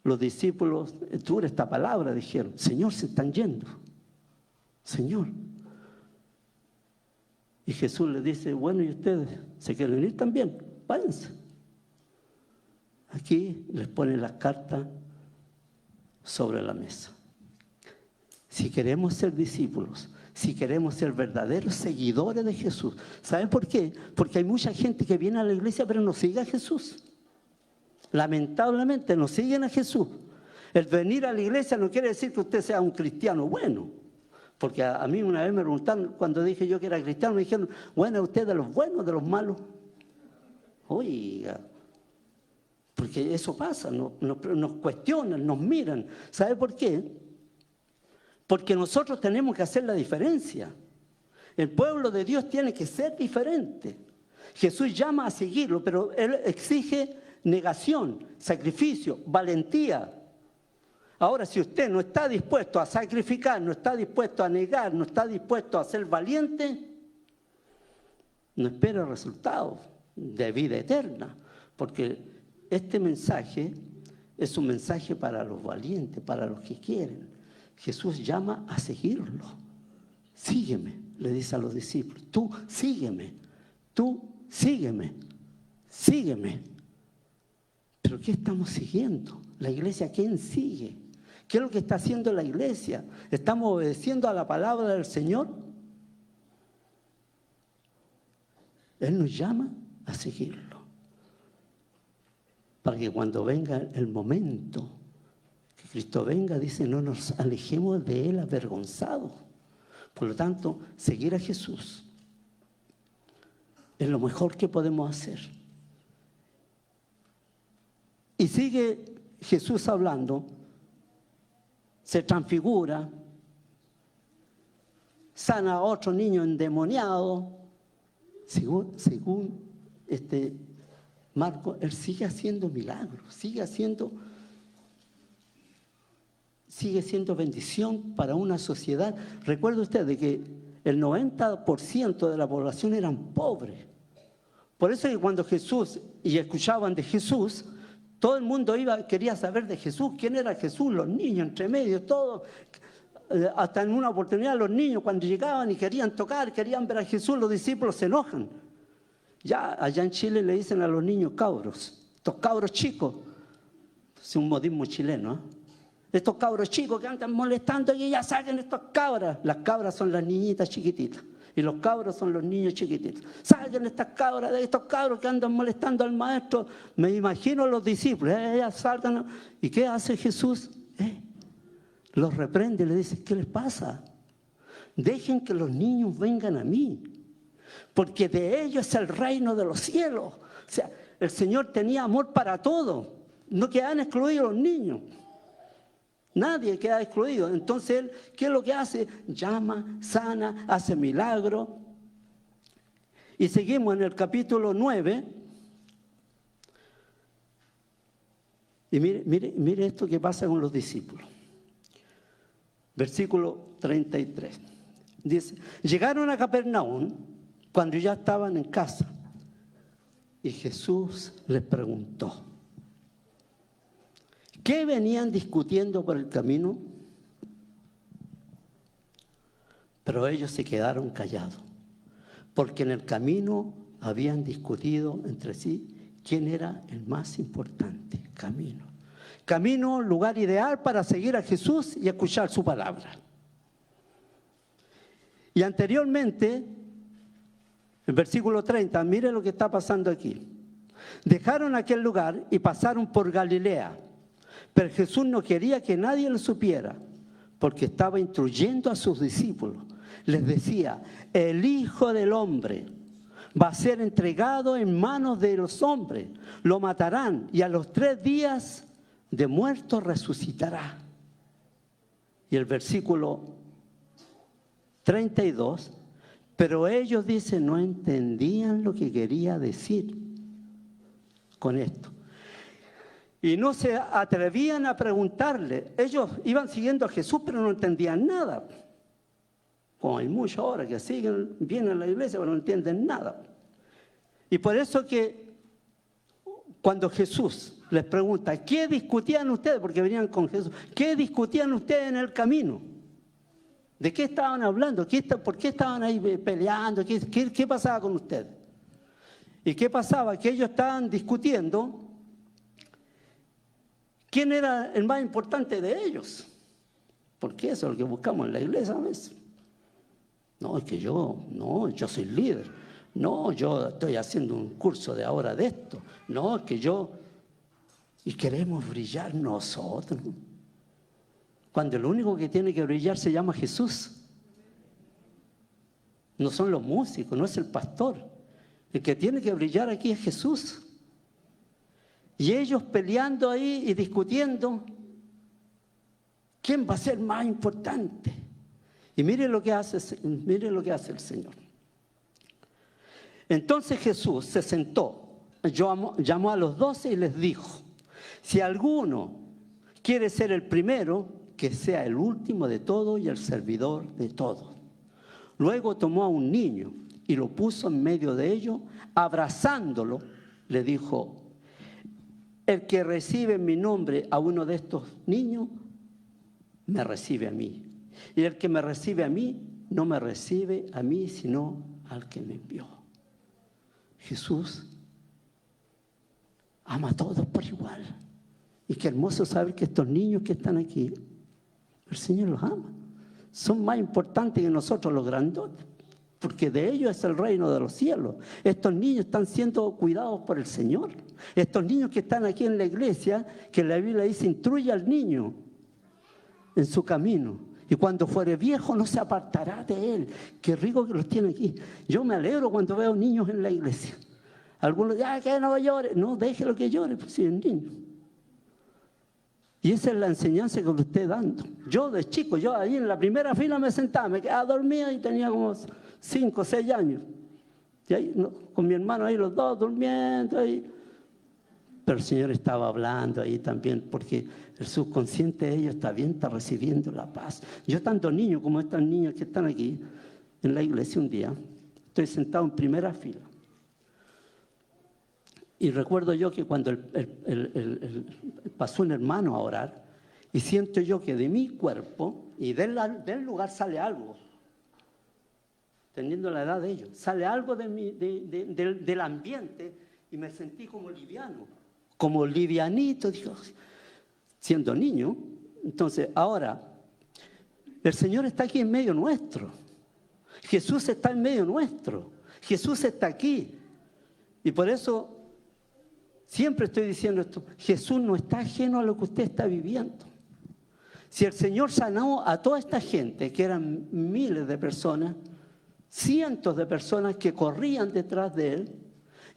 los discípulos, dura esta palabra, dijeron, Señor, se están yendo. Señor. Y Jesús les dice, bueno, ¿y ustedes se quieren ir también? Váyanse. Aquí les ponen las cartas sobre la mesa. Si queremos ser discípulos, si queremos ser verdaderos seguidores de Jesús, ¿saben por qué? Porque hay mucha gente que viene a la iglesia pero no sigue a Jesús. Lamentablemente no siguen a Jesús. El venir a la iglesia no quiere decir que usted sea un cristiano bueno. Porque a mí una vez me preguntaron, cuando dije yo que era cristiano, me dijeron, bueno, ¿usted de los buenos o de los malos? Oiga, porque eso pasa, nos cuestionan, nos miran. ¿Sabe por qué? Porque nosotros tenemos que hacer la diferencia. El pueblo de Dios tiene que ser diferente. Jesús llama a seguirlo, pero Él exige negación, sacrificio, valentía. Ahora, si usted no está dispuesto a sacrificar, no está dispuesto a negar, no está dispuesto a ser valiente, no espera resultados de vida eterna. Porque este mensaje es un mensaje para los valientes, para los que quieren. Jesús llama a seguirlo. Sígueme, le dice a los discípulos. Tú sígueme, sígueme. ¿Pero qué estamos siguiendo? ¿La iglesia quién sigue? ¿Qué es lo que está haciendo la iglesia? ¿Estamos obedeciendo a la palabra del Señor? Él nos llama a seguirlo. Para que cuando venga el momento que Cristo venga, dice, no nos alejemos de Él avergonzados. Por lo tanto, seguir a Jesús es lo mejor que podemos hacer. Y sigue Jesús hablando, se transfigura, sana a otro niño endemoniado. Según Marcos, él sigue haciendo milagros, sigue siendo bendición para una sociedad. Recuerde usted de que el 90% de la población eran pobres. Por eso que cuando Jesús, y escuchaban de Jesús, todo el mundo quería saber de Jesús. ¿Quién era Jesús? Los niños, entre medio, todo. Hasta en una oportunidad los niños cuando llegaban y querían tocar, querían ver a Jesús, los discípulos se enojan. Ya allá en Chile le dicen a los niños cabros, estos cabros chicos. Es un modismo chileno, ¿eh? Estos cabros chicos que andan molestando y ya saquen estas cabras. Las cabras son las niñitas chiquititas y los cabros son los niños chiquititos. Saquen estas cabras de estos cabros que andan molestando al maestro. Me imagino a los discípulos, ya salgan. ¿Y qué hace Jesús? Los reprende y le dice, ¿qué les pasa? Dejen que los niños vengan a mí, porque de ellos es el reino de los cielos. O sea, el Señor tenía amor para todos. No quedan excluidos los niños. Nadie queda excluido. Entonces Él, ¿qué es lo que hace? Llama, sana, hace milagros. Y seguimos en el capítulo 9. Y mire esto que pasa con los discípulos. Versículo 33. Dice, llegaron a Capernaum cuando ya estaban en casa. Y Jesús les preguntó, ¿qué venían discutiendo por el camino? Pero ellos se quedaron callados, porque en el camino habían discutido entre sí quién era el más importante. Camino, lugar ideal para seguir a Jesús y escuchar su palabra. Y anteriormente, el versículo 30, mire lo que está pasando aquí. Dejaron aquel lugar y pasaron por Galilea. Pero Jesús no quería que nadie lo supiera, porque estaba instruyendo a sus discípulos. Les decía, el Hijo del Hombre va a ser entregado en manos de los hombres. Lo matarán y a los 3 días de muerto resucitará. Y el versículo 32, pero ellos, dicen, no entendían lo que quería decir con esto. Y no se atrevían a preguntarle. Ellos iban siguiendo a Jesús, pero no entendían nada. Como hay muchos ahora que vienen a la iglesia, pero no entienden nada. Y por eso que cuando Jesús les pregunta, ¿qué discutían ustedes? Porque venían con Jesús. ¿Qué discutían ustedes en el camino? ¿De qué estaban hablando? ¿Por qué estaban ahí peleando? ¿Qué pasaba con ustedes? ¿Y qué pasaba? Que ellos estaban discutiendo quién era el más importante de ellos. Porque eso es lo que buscamos en la iglesia a veces. No, es que yo soy líder. No, yo estoy haciendo un curso de ahora de esto. No, es que y queremos brillar nosotros. Cuando el único que tiene que brillar se llama Jesús. No son los músicos, no es el pastor. El que tiene que brillar aquí es Jesús. Y ellos peleando ahí y discutiendo, ¿quién va a ser más importante? Y mire lo que hace el Señor. Entonces Jesús se sentó, llamó a los 12 y les dijo, si alguno quiere ser el primero, que sea el último de todos y el servidor de todos. Luego tomó a un niño y lo puso en medio de ellos, abrazándolo, le dijo, el que recibe en mi nombre a uno de estos niños, me recibe a mí. Y el que me recibe a mí, no me recibe a mí, sino al que me envió. Jesús ama a todos por igual. Y qué hermoso saber que estos niños que están aquí, el Señor los ama. Son más importantes que nosotros los grandotes, porque de ellos es el reino de los cielos. Estos niños están siendo cuidados por el Señor. Estos niños que están aquí en la iglesia, que la Biblia dice, instruye al niño en su camino. Y cuando fuere viejo no se apartará de él. Qué rico que los tiene aquí. Yo me alegro cuando veo niños en la iglesia. Algunos dicen, que no llore. No, déjelo que llore, pues si es niño. Y esa es la enseñanza que le estoy dando. Yo de chico, yo ahí en la primera fila me sentaba, me quedaba dormida y tenía como 5 o 6 años. Y ahí, ¿no? Con mi hermano ahí los dos durmiendo ahí. Pero el Señor estaba hablando ahí también, porque el subconsciente de ellos está bien, está recibiendo la paz. Yo tanto niño como estos niños que están aquí en la iglesia un día, estoy sentado en primera fila. Y recuerdo yo que cuando pasó un hermano a orar, y siento yo que de mi cuerpo y del lugar sale algo, teniendo la edad de ellos, sale algo del ambiente, y me sentí como liviano, como livianito, digo, siendo niño. Entonces, ahora, el Señor está aquí en medio nuestro. Jesús está en medio nuestro. Jesús está aquí. Y por eso siempre estoy diciendo esto, Jesús no está ajeno a lo que usted está viviendo. Si el Señor sanó a toda esta gente, que eran miles de personas, cientos de personas que corrían detrás de Él,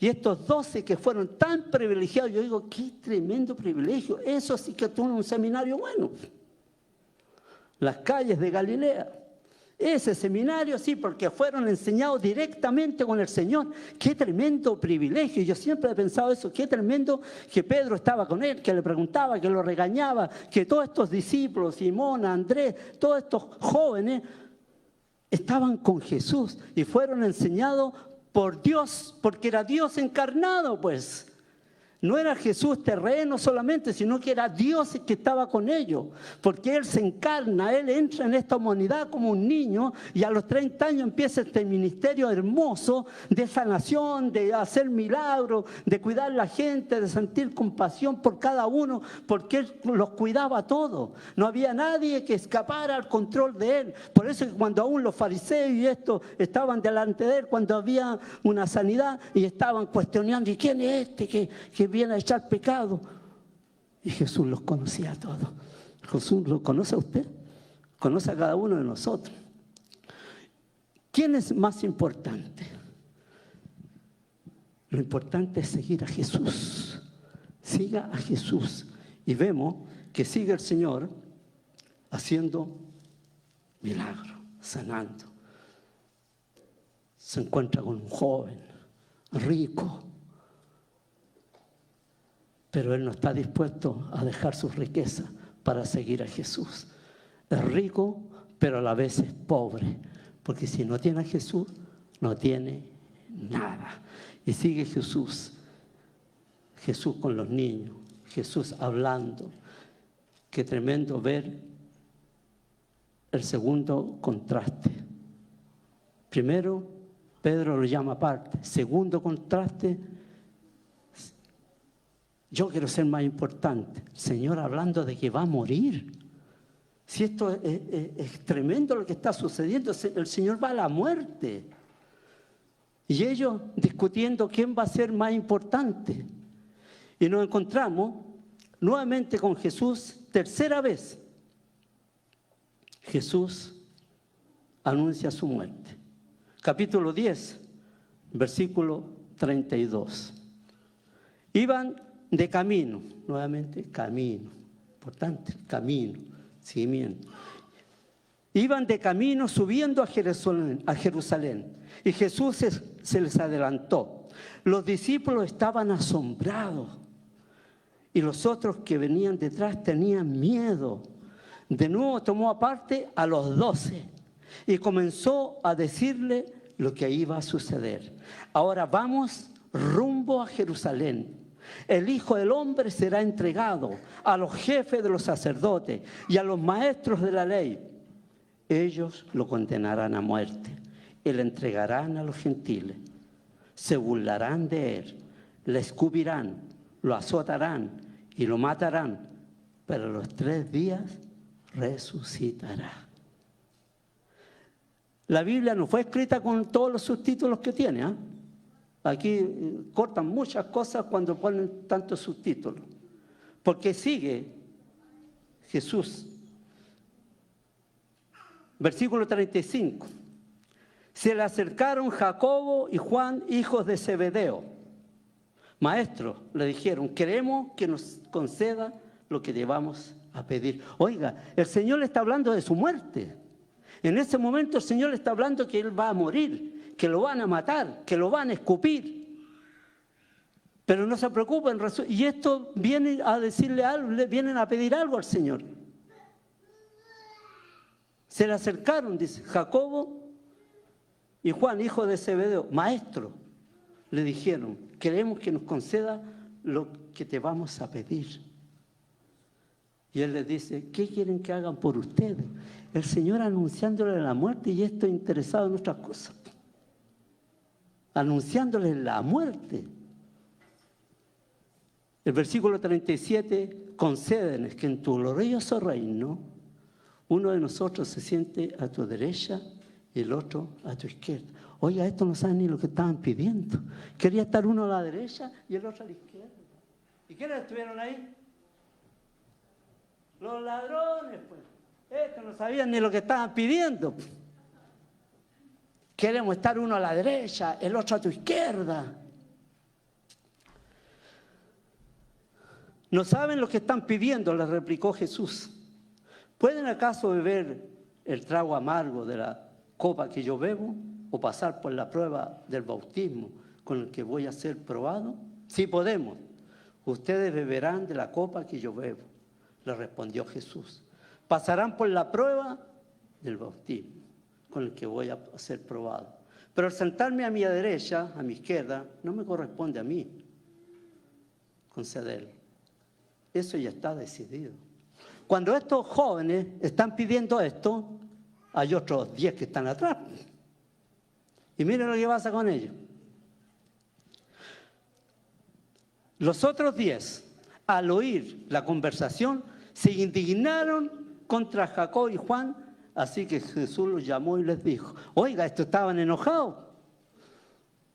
y estos 12 que fueron tan privilegiados, yo digo, qué tremendo privilegio, eso sí que tuvo un seminario bueno. Las calles de Galilea. Ese seminario sí, porque fueron enseñados directamente con el Señor. Qué tremendo privilegio. Yo siempre he pensado eso, qué tremendo que Pedro estaba con él, que le preguntaba, que lo regañaba, que todos estos discípulos, Simón, Andrés, todos estos jóvenes estaban con Jesús y fueron enseñados por Dios, porque era Dios encarnado, pues. No era Jesús terreno solamente, sino que era Dios que estaba con ellos, porque Él se encarna, Él entra en esta humanidad como un niño y a los 30 años empieza este ministerio hermoso de sanación, de hacer milagros, de cuidar a la gente, de sentir compasión por cada uno, porque Él los cuidaba a todos. No había nadie que escapara al control de Él. Por eso cuando aún los fariseos y estos estaban delante de Él, cuando había una sanidad y estaban cuestionando, ¿y quién es este que viene a echar pecado? Y Jesús los conocía a todos. Jesús lo conoce a usted, conoce a cada uno de nosotros. ¿Quién es más importante? Lo importante es seguir a Jesús. Siga a Jesús. Y vemos que sigue el Señor haciendo milagros, sanando. Se encuentra con un joven rico, pero él no está dispuesto a dejar sus riquezas para seguir a Jesús. Es rico, pero a la vez es pobre, porque si no tiene a Jesús, no tiene nada. Y sigue Jesús, Jesús con los niños, Jesús hablando. Qué tremendo ver el segundo contraste. Primero, Pedro lo llama aparte. Segundo contraste, yo quiero ser más importante. El Señor hablando de que va a morir. Si esto es tremendo lo que está sucediendo, el Señor va a la muerte. Y ellos discutiendo quién va a ser más importante. Y nos encontramos nuevamente con Jesús, tercera vez. Jesús anuncia su muerte. Capítulo 10, versículo 32. Iban de camino, nuevamente camino, importante, camino, seguimiento. Iban de camino subiendo a Jerusalén y Jesús se les adelantó. Los discípulos estaban asombrados y los otros que venían detrás tenían miedo. De nuevo tomó aparte a los 12 y comenzó a decirle lo que iba a suceder. Ahora vamos rumbo a Jerusalén. El Hijo del Hombre será entregado a los jefes de los sacerdotes y a los maestros de la ley. Ellos lo condenarán a muerte y le entregarán a los gentiles. Se burlarán de él, le escupirán, lo azotarán y lo matarán, pero a los 3 días resucitará. La Biblia no fue escrita con todos los subtítulos que tiene, ¿eh? Aquí cortan muchas cosas cuando ponen tantos subtítulos, porque sigue Jesús. Versículo 35. Se le acercaron Jacobo y Juan, hijos de Zebedeo. Maestro, le dijeron, queremos que nos conceda lo que llevamos a pedir. Oiga, el Señor le está hablando de su muerte. En ese momento el Señor le está hablando que Él va a morir, que lo van a matar, que lo van a escupir. Pero no se preocupen, y esto viene a decirle algo, le vienen a pedir algo al Señor. Se le acercaron, dice, Jacobo y Juan, hijo de Zebedeo. Maestro, le dijeron, queremos que nos conceda lo que te vamos a pedir. Y Él les dice, ¿qué quieren que hagan por ustedes? El Señor anunciándole la muerte, y esto interesado en otras cosas. Anunciándole la muerte. El versículo 37, concédenos que en tu glorioso reino uno de nosotros se siente a tu derecha y el otro a tu izquierda. Oiga, esto no saben ni lo que estaban pidiendo. Quería estar uno a la derecha y el otro a la izquierda. ¿Y quiénes estuvieron ahí? Los ladrones, pues. Estos no sabían ni lo que estaban pidiendo. Queremos estar uno a la derecha, el otro a tu izquierda. ¿No saben lo que están pidiendo?, les replicó Jesús. ¿Pueden acaso beber el trago amargo de la copa que yo bebo o pasar por la prueba del bautismo con el que voy a ser probado? Sí podemos. Ustedes beberán de la copa que yo bebo, le respondió Jesús. Pasarán por la prueba del bautismo con el que voy a ser probado. Pero al sentarme a mi derecha, a mi izquierda, no me corresponde a mí concederlo. Eso ya está decidido. Cuando estos jóvenes están pidiendo esto, hay otros 10 que están atrás. Y miren lo que pasa con ellos. Los otros 10, al oír la conversación, se indignaron contra Jacob y Juan, así que Jesús los llamó y les dijo, oiga, estos estaban enojados.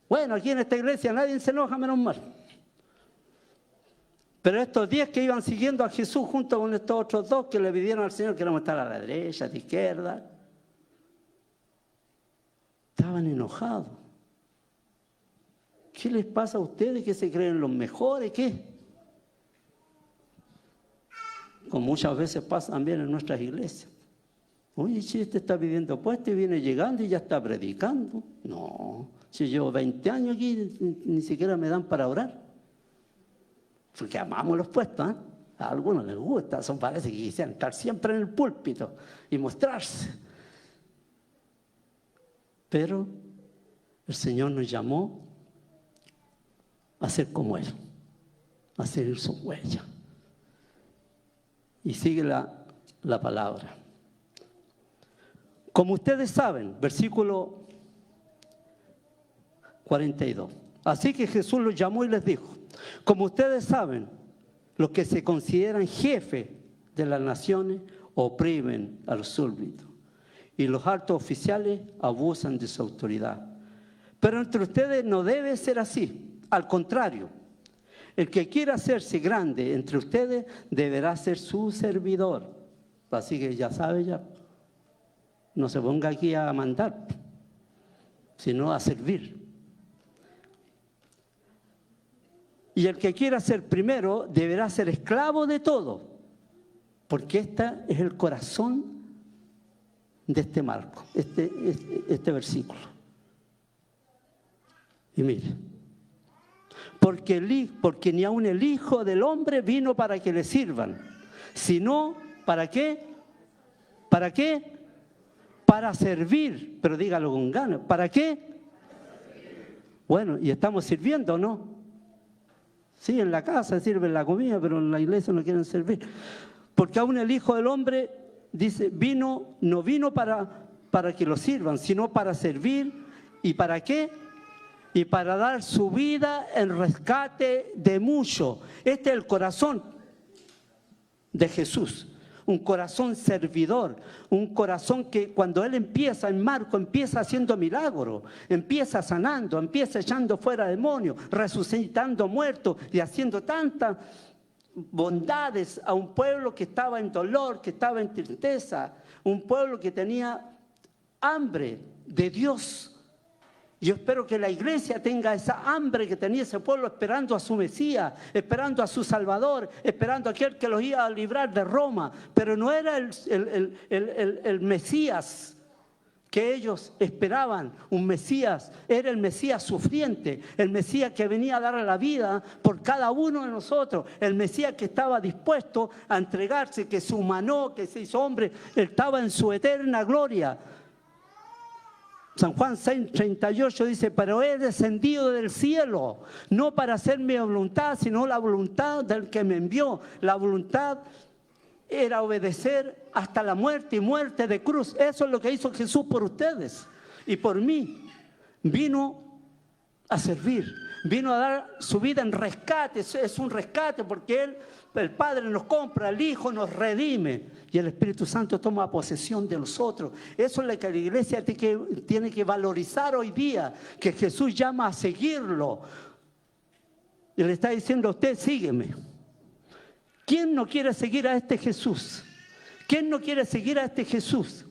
Bueno, aquí en esta iglesia nadie se enoja, menos mal. Pero estos 10 que iban siguiendo a Jesús junto con estos otros 2 que le pidieron al Señor, queremos estar a la derecha, a la izquierda, estaban enojados. ¿Qué les pasa a ustedes que se creen los mejores? ¿Qué? Como muchas veces pasa también en nuestras iglesias. Oye, si este está pidiendo puesto y viene llegando y ya está predicando. No, si llevo 20 años aquí, ni siquiera me dan para orar. Porque amamos los puestos, ¿eh? A algunos les gusta, son parece que quisieran estar siempre en el púlpito y mostrarse. Pero el Señor nos llamó a ser como Él, a seguir su huella. Y sigue la palabra. Como ustedes saben, versículo 42. Así que Jesús los llamó y les dijo, como ustedes saben, los que se consideran jefes de las naciones oprimen a los súbditos y los altos oficiales abusan de su autoridad. Pero entre ustedes no debe ser así. Al contrario, el que quiera hacerse grande entre ustedes deberá ser su servidor. Así que ya sabe, ya no se ponga aquí a mandar, sino a servir. Y el que quiera ser primero deberá ser esclavo de todo, porque este es el corazón de este marco, este versículo. Y mire, porque ni aun el Hijo del Hombre vino para que le sirvan, sino, ¿para qué? ¿Para qué? Para servir, pero dígalo con ganas. ¿Para qué? Bueno, ¿y estamos sirviendo o no? Sí, en la casa sirven la comida, pero en la iglesia no quieren servir. Porque aún el Hijo del Hombre, dice, no vino para que lo sirvan, sino para servir. ¿Y para qué? Y para dar su vida en rescate de muchos. Este es el corazón. de Jesús. Un corazón servidor, un corazón que cuando Él empieza en Marcos, empieza haciendo milagros, empieza sanando, empieza echando fuera demonios, resucitando muertos y haciendo tantas bondades a un pueblo que estaba en dolor, que estaba en tristeza, un pueblo que tenía hambre de Dios. Yo espero que la iglesia tenga esa hambre que tenía ese pueblo, esperando a su Mesías, esperando a su Salvador, esperando a aquel que los iba a librar de Roma. Pero no era el Mesías que ellos esperaban, un Mesías, era el Mesías sufriente, el Mesías que venía a dar la vida por cada uno de nosotros, el Mesías que estaba dispuesto a entregarse, que se humanó, que se hizo hombre, estaba en su eterna gloria. San Juan 6:38 dice, pero he descendido del cielo, no para hacer mi voluntad, sino la voluntad del que me envió. La voluntad era obedecer hasta la muerte y muerte de cruz. Eso es lo que hizo Jesús por ustedes y por mí. Vino a servir, vino a dar su vida en rescate. Es un rescate porque Él, el Padre nos compra, el Hijo nos redime y el Espíritu Santo toma posesión de nosotros. Eso es lo que la iglesia tiene que valorizar hoy día, que Jesús llama a seguirlo. Y le está diciendo a usted, sígueme. ¿Quién no quiere seguir a este Jesús? ¿Quién no quiere seguir a este Jesús?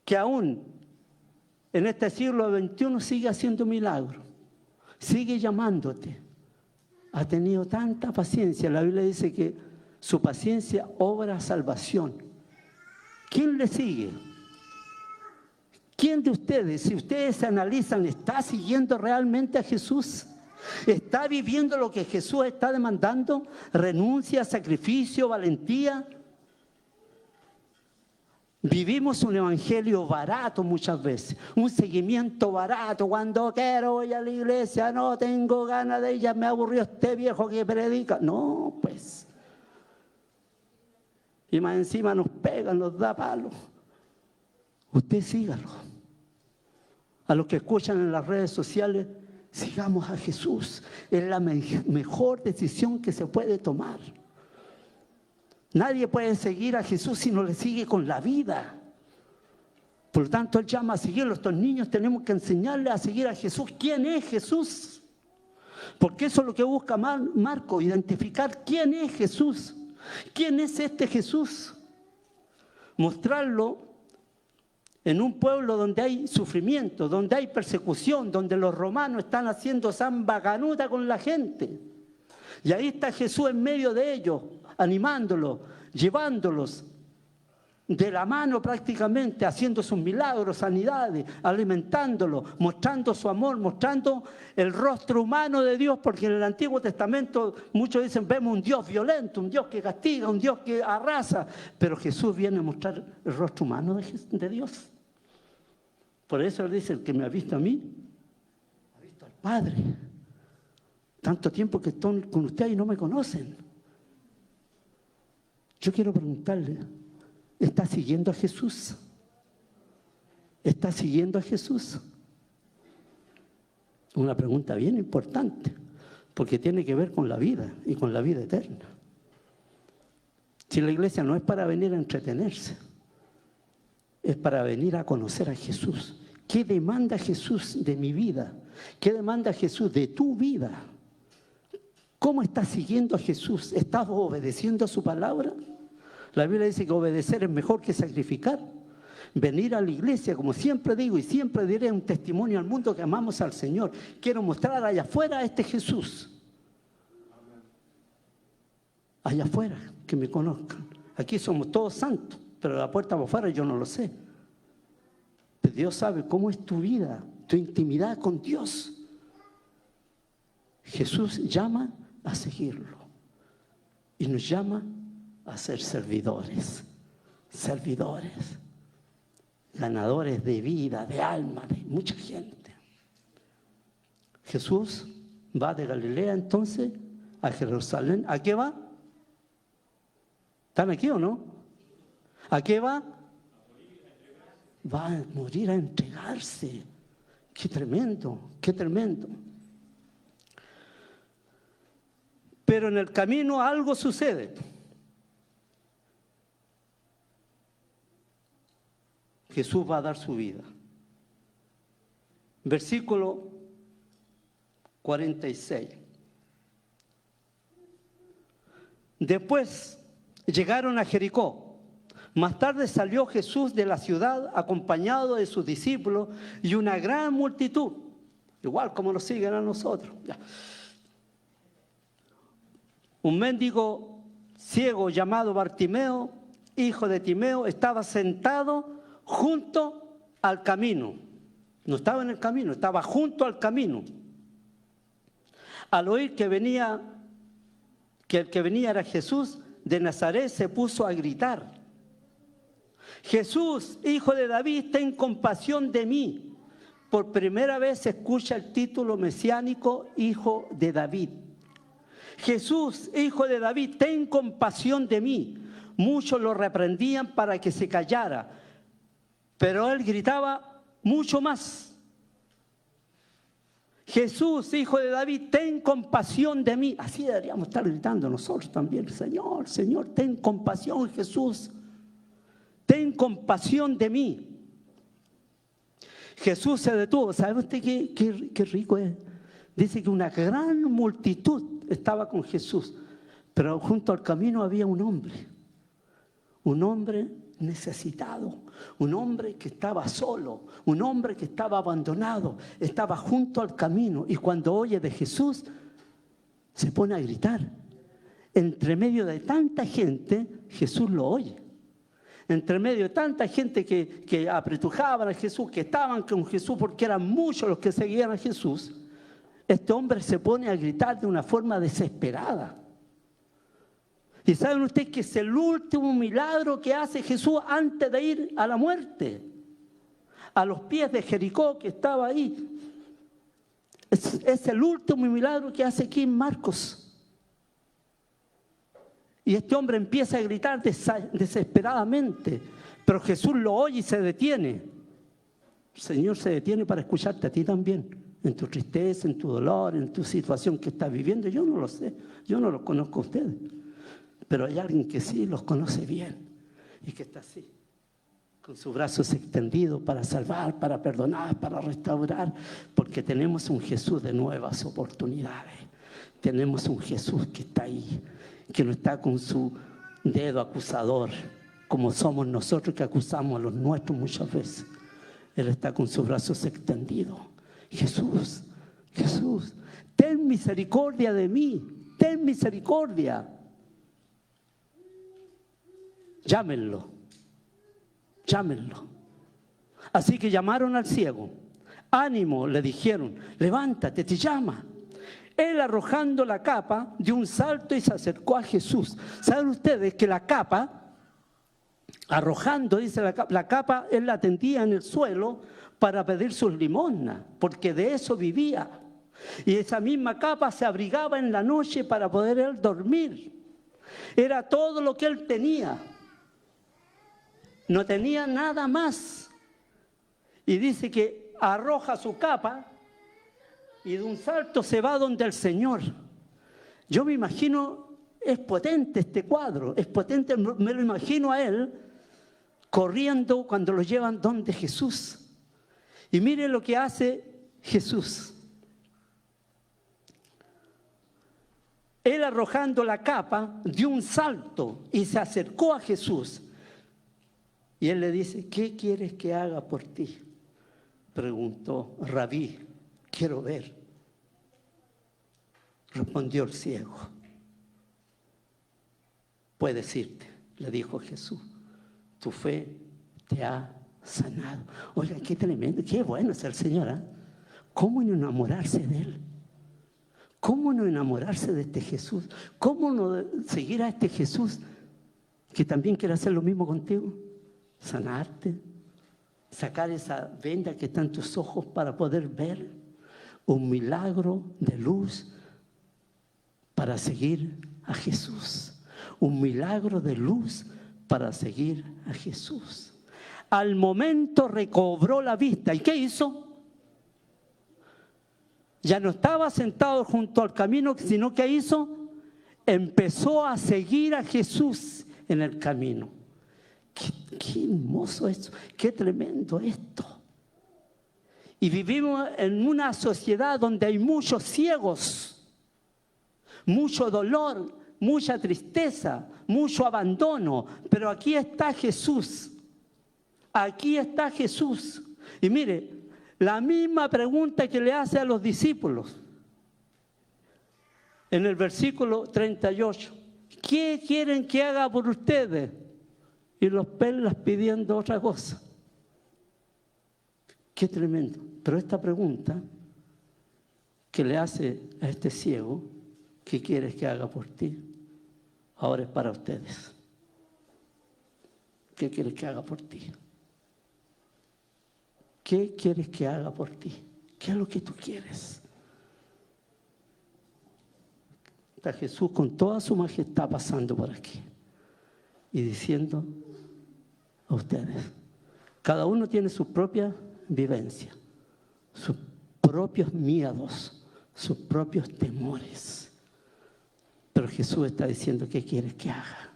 Que aún en este siglo XXI sigue haciendo milagros, sigue llamándote. Ha tenido tanta paciencia. La Biblia dice que su paciencia obra salvación. ¿Quién le sigue? ¿Quién de ustedes, si ustedes se analizan, está siguiendo realmente a Jesús? ¿Está viviendo lo que Jesús está demandando? Renuncia, sacrificio, valentía. Vivimos un evangelio barato muchas veces, un seguimiento barato. Cuando quiero voy a la iglesia, no tengo ganas de ella, me aburrió este viejo que predica. No, pues. Y más encima nos pega, nos da palo. Usted sígalo. A los que escuchan en las redes sociales, sigamos a Jesús. Es la mejor decisión que se puede tomar. Nadie puede seguir a Jesús si no le sigue con la vida. Por lo tanto, Él llama a seguirlo. Estos niños tenemos que enseñarles a seguir a Jesús. ¿Quién es Jesús? Porque eso es lo que busca Marcos, identificar quién es Jesús. ¿Quién es este Jesús? Mostrarlo en un pueblo donde hay sufrimiento, donde hay persecución, donde los romanos están haciendo samba canuta con la gente. Y ahí está Jesús en medio de ellos, animándolos, llevándolos de la mano prácticamente, haciendo sus milagros, sanidades, alimentándolos, mostrando su amor, mostrando el rostro humano de Dios, porque en el Antiguo Testamento muchos dicen, vemos un Dios violento, un Dios que castiga, un Dios que arrasa, pero Jesús viene a mostrar el rostro humano de Dios. Por eso Él dice, el que me ha visto a mí, ha visto al Padre. Tanto tiempo que estoy con ustedes y no me conocen. Yo quiero preguntarle, ¿está siguiendo a Jesús? ¿Está siguiendo a Jesús? Una pregunta bien importante, porque tiene que ver con la vida y con la vida eterna. Si la iglesia no es para venir a entretenerse, es para venir a conocer a Jesús. ¿Qué demanda Jesús de mi vida? ¿Qué demanda Jesús de tu vida? ¿Cómo estás siguiendo a Jesús? ¿Estás obedeciendo a su palabra? La Biblia dice que obedecer es mejor que sacrificar. Venir a la iglesia, como siempre digo y siempre diré, un testimonio al mundo que amamos al Señor. Quiero mostrar allá afuera a este Jesús. Allá afuera, que me conozcan. Aquí somos todos santos, pero la puerta para afuera yo no lo sé. Pero Dios sabe cómo es tu vida, tu intimidad con Dios. Jesús llama a seguirlo y nos llama a ser servidores, ganadores de vida, de alma, de mucha gente. Jesús va de Galilea entonces a Jerusalén. ¿A qué va? ¿Están aquí o no? ¿A qué va? Va a morir a entregarse. Qué tremendo, qué tremendo. Pero en el camino algo sucede. Jesús va a dar su vida. Versículo 46. Después llegaron a Jericó. Más tarde salió Jesús de la ciudad acompañado de sus discípulos y una gran multitud, igual como nos siguen a nosotros. Ya. Un mendigo ciego llamado Bartimeo, hijo de Timeo, estaba sentado junto al camino. No estaba en el camino, estaba junto al camino. Al oír que el que venía era Jesús de Nazaret, se puso a gritar: Jesús, hijo de David, ten compasión de mí. Por primera vez se escucha el título mesiánico, hijo de David. Jesús, hijo de David, ten compasión de mí. Muchos lo reprendían para que se callara, pero él gritaba mucho más: Jesús, hijo de David, ten compasión de mí. Así deberíamos estar gritando nosotros también: Señor, Señor, ten compasión, Jesús, ten compasión de mí. Jesús se detuvo. ¿Sabe usted qué rico es? Dice que una gran multitud estaba con Jesús, pero junto al camino había un hombre necesitado, un hombre que estaba solo, un hombre que estaba abandonado, estaba junto al camino, y cuando oye de Jesús se pone a gritar. Entre medio de tanta gente, Jesús lo oye. Entre medio de tanta gente que apretujaban a Jesús, que estaban con Jesús, porque eran muchos los que seguían a Jesús, este hombre se pone a gritar de una forma desesperada. Y saben ustedes que es el último milagro que hace Jesús antes de ir a la muerte, a los pies de Jericó, que estaba ahí. Es el último milagro que hace aquí en Marcos. Y este hombre empieza a gritar desesperadamente, pero Jesús lo oye y se detiene. El Señor se detiene para escucharte a ti también, en tu tristeza, en tu dolor, en tu situación que estás viviendo. Yo no lo sé, yo no los conozco a ustedes, pero hay alguien que sí los conoce bien y que está así, con sus brazos extendidos para salvar, para perdonar, para restaurar, porque tenemos un Jesús de nuevas oportunidades. Tenemos un Jesús que está ahí, que no está con su dedo acusador, como somos nosotros que acusamos a los nuestros muchas veces. Él está con sus brazos extendidos. Jesús, Jesús, ten misericordia de mí, ten misericordia. Llámenlo, llámenlo. Así que llamaron al ciego. Ánimo, le dijeron, levántate, te llama. Él, arrojando la capa, dio un salto y se acercó a Jesús. ¿Saben ustedes que la capa, arrojando, dice la capa, él la tendía en el suelo para pedir sus limosnas, porque de eso vivía. Y esa misma capa se abrigaba en la noche para poder él dormir. Era todo lo que él tenía. No tenía nada más. Y dice que arroja su capa y de un salto se va donde el Señor. Yo me imagino, es potente este cuadro, es potente, me lo imagino a él corriendo cuando lo llevan donde Jesús. Y miren lo que hace Jesús. Él, arrojando la capa, dio un salto y se acercó a Jesús. Y él le dice: ¿qué quieres que haga por ti? Preguntó. Rabí, quiero ver. Respondió el ciego. Puedes irte, le dijo Jesús. Tu fe te ha sanado. Oiga, qué tremendo, qué bueno es el Señor, ¿eh? ¿Cómo no enamorarse de Él? ¿Cómo no enamorarse de este Jesús? ¿Cómo no seguir a este Jesús que también quiere hacer lo mismo contigo? Sanarte, sacar esa venda que está en tus ojos para poder ver, un milagro de luz para seguir a Jesús, un milagro de luz para seguir a Jesús. Al momento recobró la vista. ¿Y qué hizo? Ya no estaba sentado junto al camino, sino que hizo, empezó a seguir a Jesús en el camino. qué hermoso esto, qué tremendo esto. Y vivimos en una sociedad donde hay muchos ciegos, mucho dolor, mucha tristeza, mucho abandono. Pero aquí está Jesús. Aquí está Jesús. Y mire, la misma pregunta que le hace a los discípulos. En el versículo 38. ¿Qué quieren que haga por ustedes? Y los perlas pidiendo otra cosa. Qué tremendo. Pero esta pregunta que le hace a este ciego, ¿qué quieres que haga por ti? Ahora es para ustedes. ¿Qué quieres que haga por ti? ¿Qué quieres que haga por ti? ¿Qué es lo que tú quieres? Está Jesús con toda su majestad pasando por aquí y diciendo a ustedes, cada uno tiene su propia vivencia, sus propios miedos, sus propios temores. Pero Jesús está diciendo, ¿qué quieres que haga?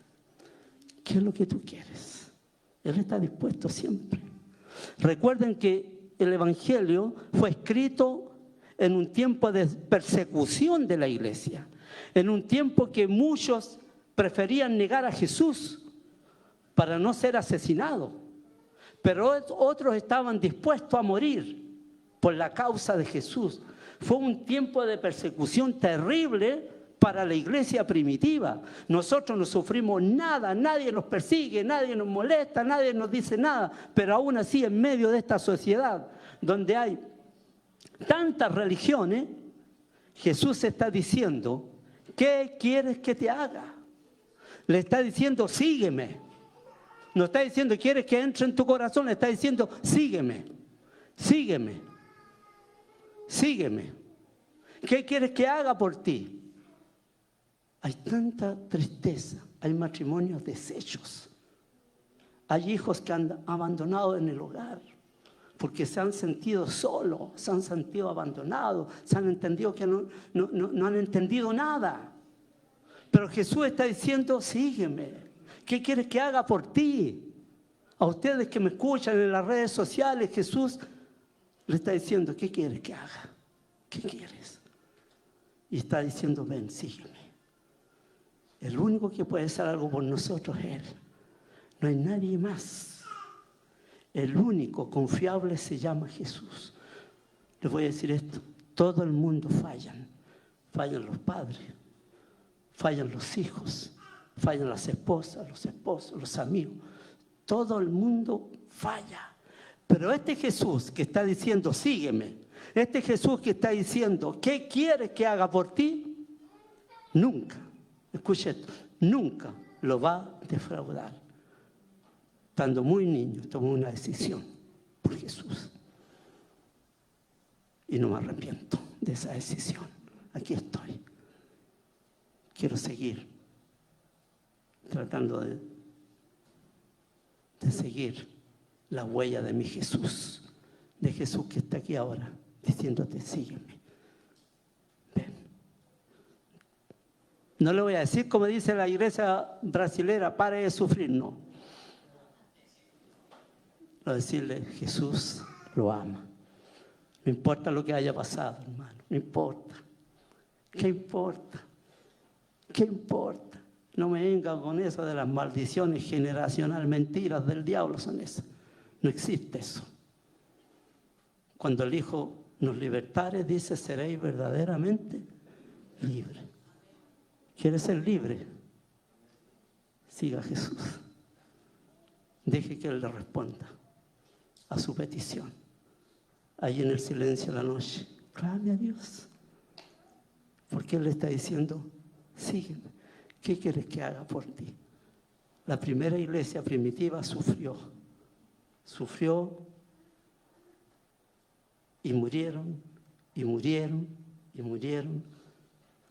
¿Qué es lo que tú quieres? Él está dispuesto siempre. Recuerden que el Evangelio fue escrito en un tiempo de persecución de la iglesia, en un tiempo que muchos preferían negar a Jesús para no ser asesinados, pero otros estaban dispuestos a morir por la causa de Jesús. Fue un tiempo de persecución terrible para la iglesia primitiva. Nosotros no sufrimos nada, nadie nos persigue, nadie nos molesta, nadie nos dice nada, pero aún así en medio de esta sociedad donde hay tantas religiones, Jesús está diciendo, ¿qué quieres que te haga? Le está diciendo, sígueme. No está diciendo, ¿quieres que entre en tu corazón? Le está diciendo, sígueme, sígueme, sígueme. ¿Qué quieres que haga por ti? Hay tanta tristeza, hay matrimonios deshechos, hay hijos que han abandonado en el hogar porque se han sentido solos, se han sentido abandonados, se han entendido que no han entendido nada. Pero Jesús está diciendo, sígueme. ¿Qué quieres que haga por ti? A ustedes que me escuchan en las redes sociales, Jesús le está diciendo, ¿qué quieres que haga? ¿Qué quieres? Y está diciendo, ven, sígueme. El único que puede hacer algo por nosotros es Él. No hay nadie más. El único confiable se llama Jesús. Les voy a decir esto. Todo el mundo fallan. Fallan los padres. Fallan los hijos. Fallan las esposas, los esposos, los amigos. Todo el mundo falla. Pero este Jesús que está diciendo, sígueme. Este Jesús que está diciendo, ¿qué quieres que haga por ti? Nunca. Escuche esto, nunca lo va a defraudar. Estando muy niño, tomó una decisión por Jesús. Y no me arrepiento de esa decisión. Aquí estoy. Quiero seguir tratando de seguir la huella de mi Jesús. De Jesús que está aquí ahora, diciéndote, sígueme. No le voy a decir, como dice la iglesia brasilera, pare de sufrir, no. Voy a decirle, Jesús lo ama. No importa lo que haya pasado, hermano, no importa. ¿Qué importa? ¿Qué importa? No me vengan con eso de las maldiciones generacionales, mentiras del diablo son esas. No existe eso. Cuando el Hijo nos libertare, dice, seréis verdaderamente libres. ¿Quieres ser libre? Siga a Jesús. Deje que Él le responda a su petición. Ahí en el silencio de la noche, clame a Dios. Porque Él le está diciendo, sígueme. ¿Qué quieres que haga por ti? La primera iglesia primitiva sufrió y murieron, y murieron, y murieron,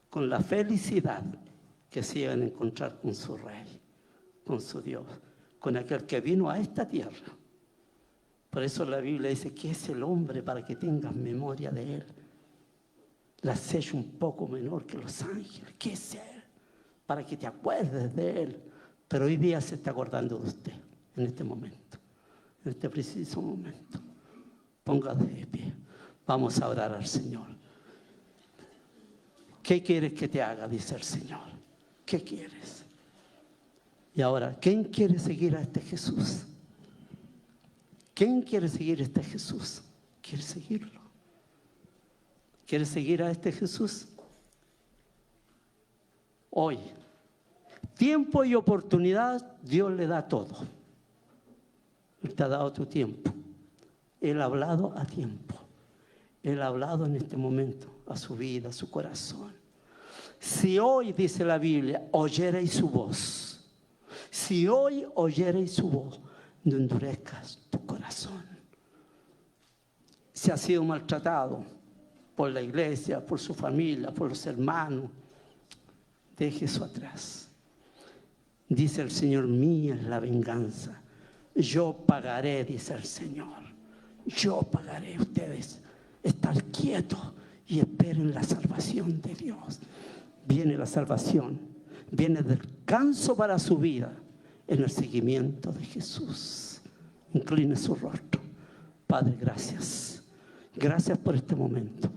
con la felicidad que se iban a encontrar con su Rey, con su Dios, con aquel que vino a esta tierra. Por eso la Biblia dice que es el hombre para que tengas memoria de Él. La has hecho un poco menor que los ángeles. ¿Qué es Él? Para que te acuerdes de Él. Pero hoy día se está acordando de usted. en este momento, en este preciso momento. Póngase de pie. Vamos a orar al Señor. ¿Qué quieres que te haga? Dice el Señor. ¿Qué quieres? Y ahora, ¿quién quiere seguir a este Jesús? ¿Quién quiere seguir a este Jesús? ¿Quiere seguirlo? ¿Quiere seguir a este Jesús? Hoy, tiempo y oportunidad, Dios le da todo. Él te ha dado tu tiempo. Él ha hablado a tiempo. Él ha hablado en este momento a su vida, a su corazón. Si hoy, dice la Biblia, oyereis su voz. Si hoy oyereis su voz, no endurezcas tu corazón. Si has sido maltratado por la iglesia, por su familia, por los hermanos, deje eso atrás. Dice el Señor, mía es la venganza. Yo pagaré, dice el Señor. Yo pagaré. Ustedes estar quietos y esperen la salvación de Dios. Viene la salvación, viene el descanso para su vida en el seguimiento de Jesús. Incline su rostro. Padre, gracias. Gracias por este momento.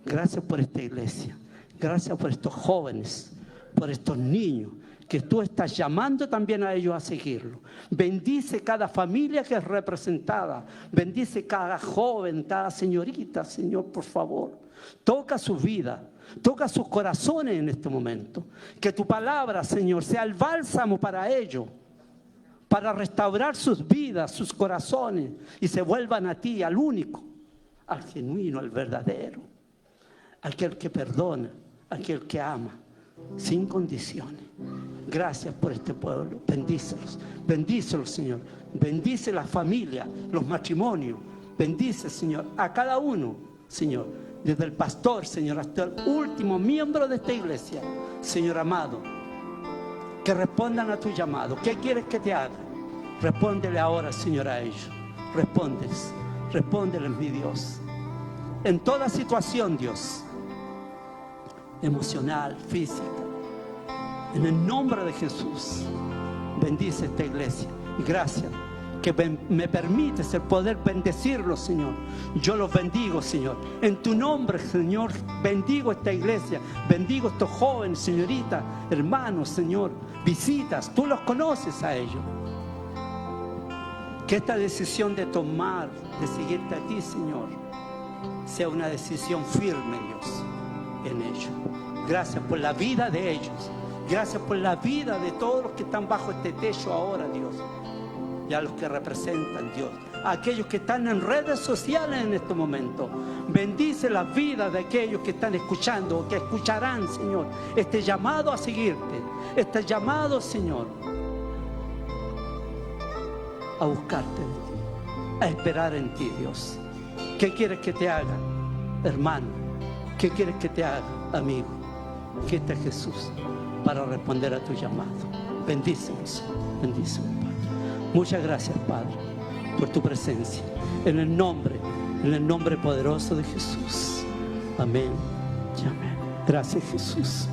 Gracias por esta iglesia. Gracias por estos jóvenes, por estos niños que tú estás llamando también a ellos a seguirlo. Bendice cada familia que es representada. Bendice cada joven, cada señorita, Señor, por favor. Toca su vida, toca sus corazones en este momento. Que tu palabra, Señor, sea el bálsamo para ellos, para restaurar sus vidas, sus corazones, y se vuelvan a ti, al único, al genuino, al verdadero, aquel que perdona, aquel que ama, sin condiciones. Gracias por este pueblo. Bendícelos, bendícelos, Señor. Bendice las familias, los matrimonios. Bendice, Señor, a cada uno, Señor, desde el pastor, Señor, hasta el último miembro de esta iglesia. Señor amado, que respondan a tu llamado. ¿Qué quieres que te haga? Respóndele ahora, Señor, a ellos. Respóndeles, mi Dios. En toda situación, Dios, emocional, física, en el nombre de Jesús, bendice esta iglesia. Y gracias que me permites el poder bendecirlos, Señor. Yo los bendigo, Señor. En tu nombre, Señor, bendigo esta iglesia. Bendigo a estos jóvenes, señoritas, hermanos, Señor. Visitas, tú los conoces a ellos. Que esta decisión de tomar, de seguirte a ti, Señor, sea una decisión firme, Dios, en ellos. Gracias por la vida de ellos. Gracias por la vida de todos los que están bajo este techo ahora, Dios. Y a los que representan, Dios. A aquellos que están en redes sociales en este momento. Bendice la vida de aquellos que están escuchando, que escucharán, Señor, este llamado a seguirte. Este llamado, Señor, a buscarte, a esperar en ti, Dios. ¿Qué quieres que te haga, hermano? ¿Qué quieres que te haga, amigo? Aquí está Jesús para responder a tu llamado. Bendícenos, bendícenos, Padre. Muchas gracias, Padre, por tu presencia. En el nombre poderoso de Jesús. Amén y amén. Gracias, Jesús.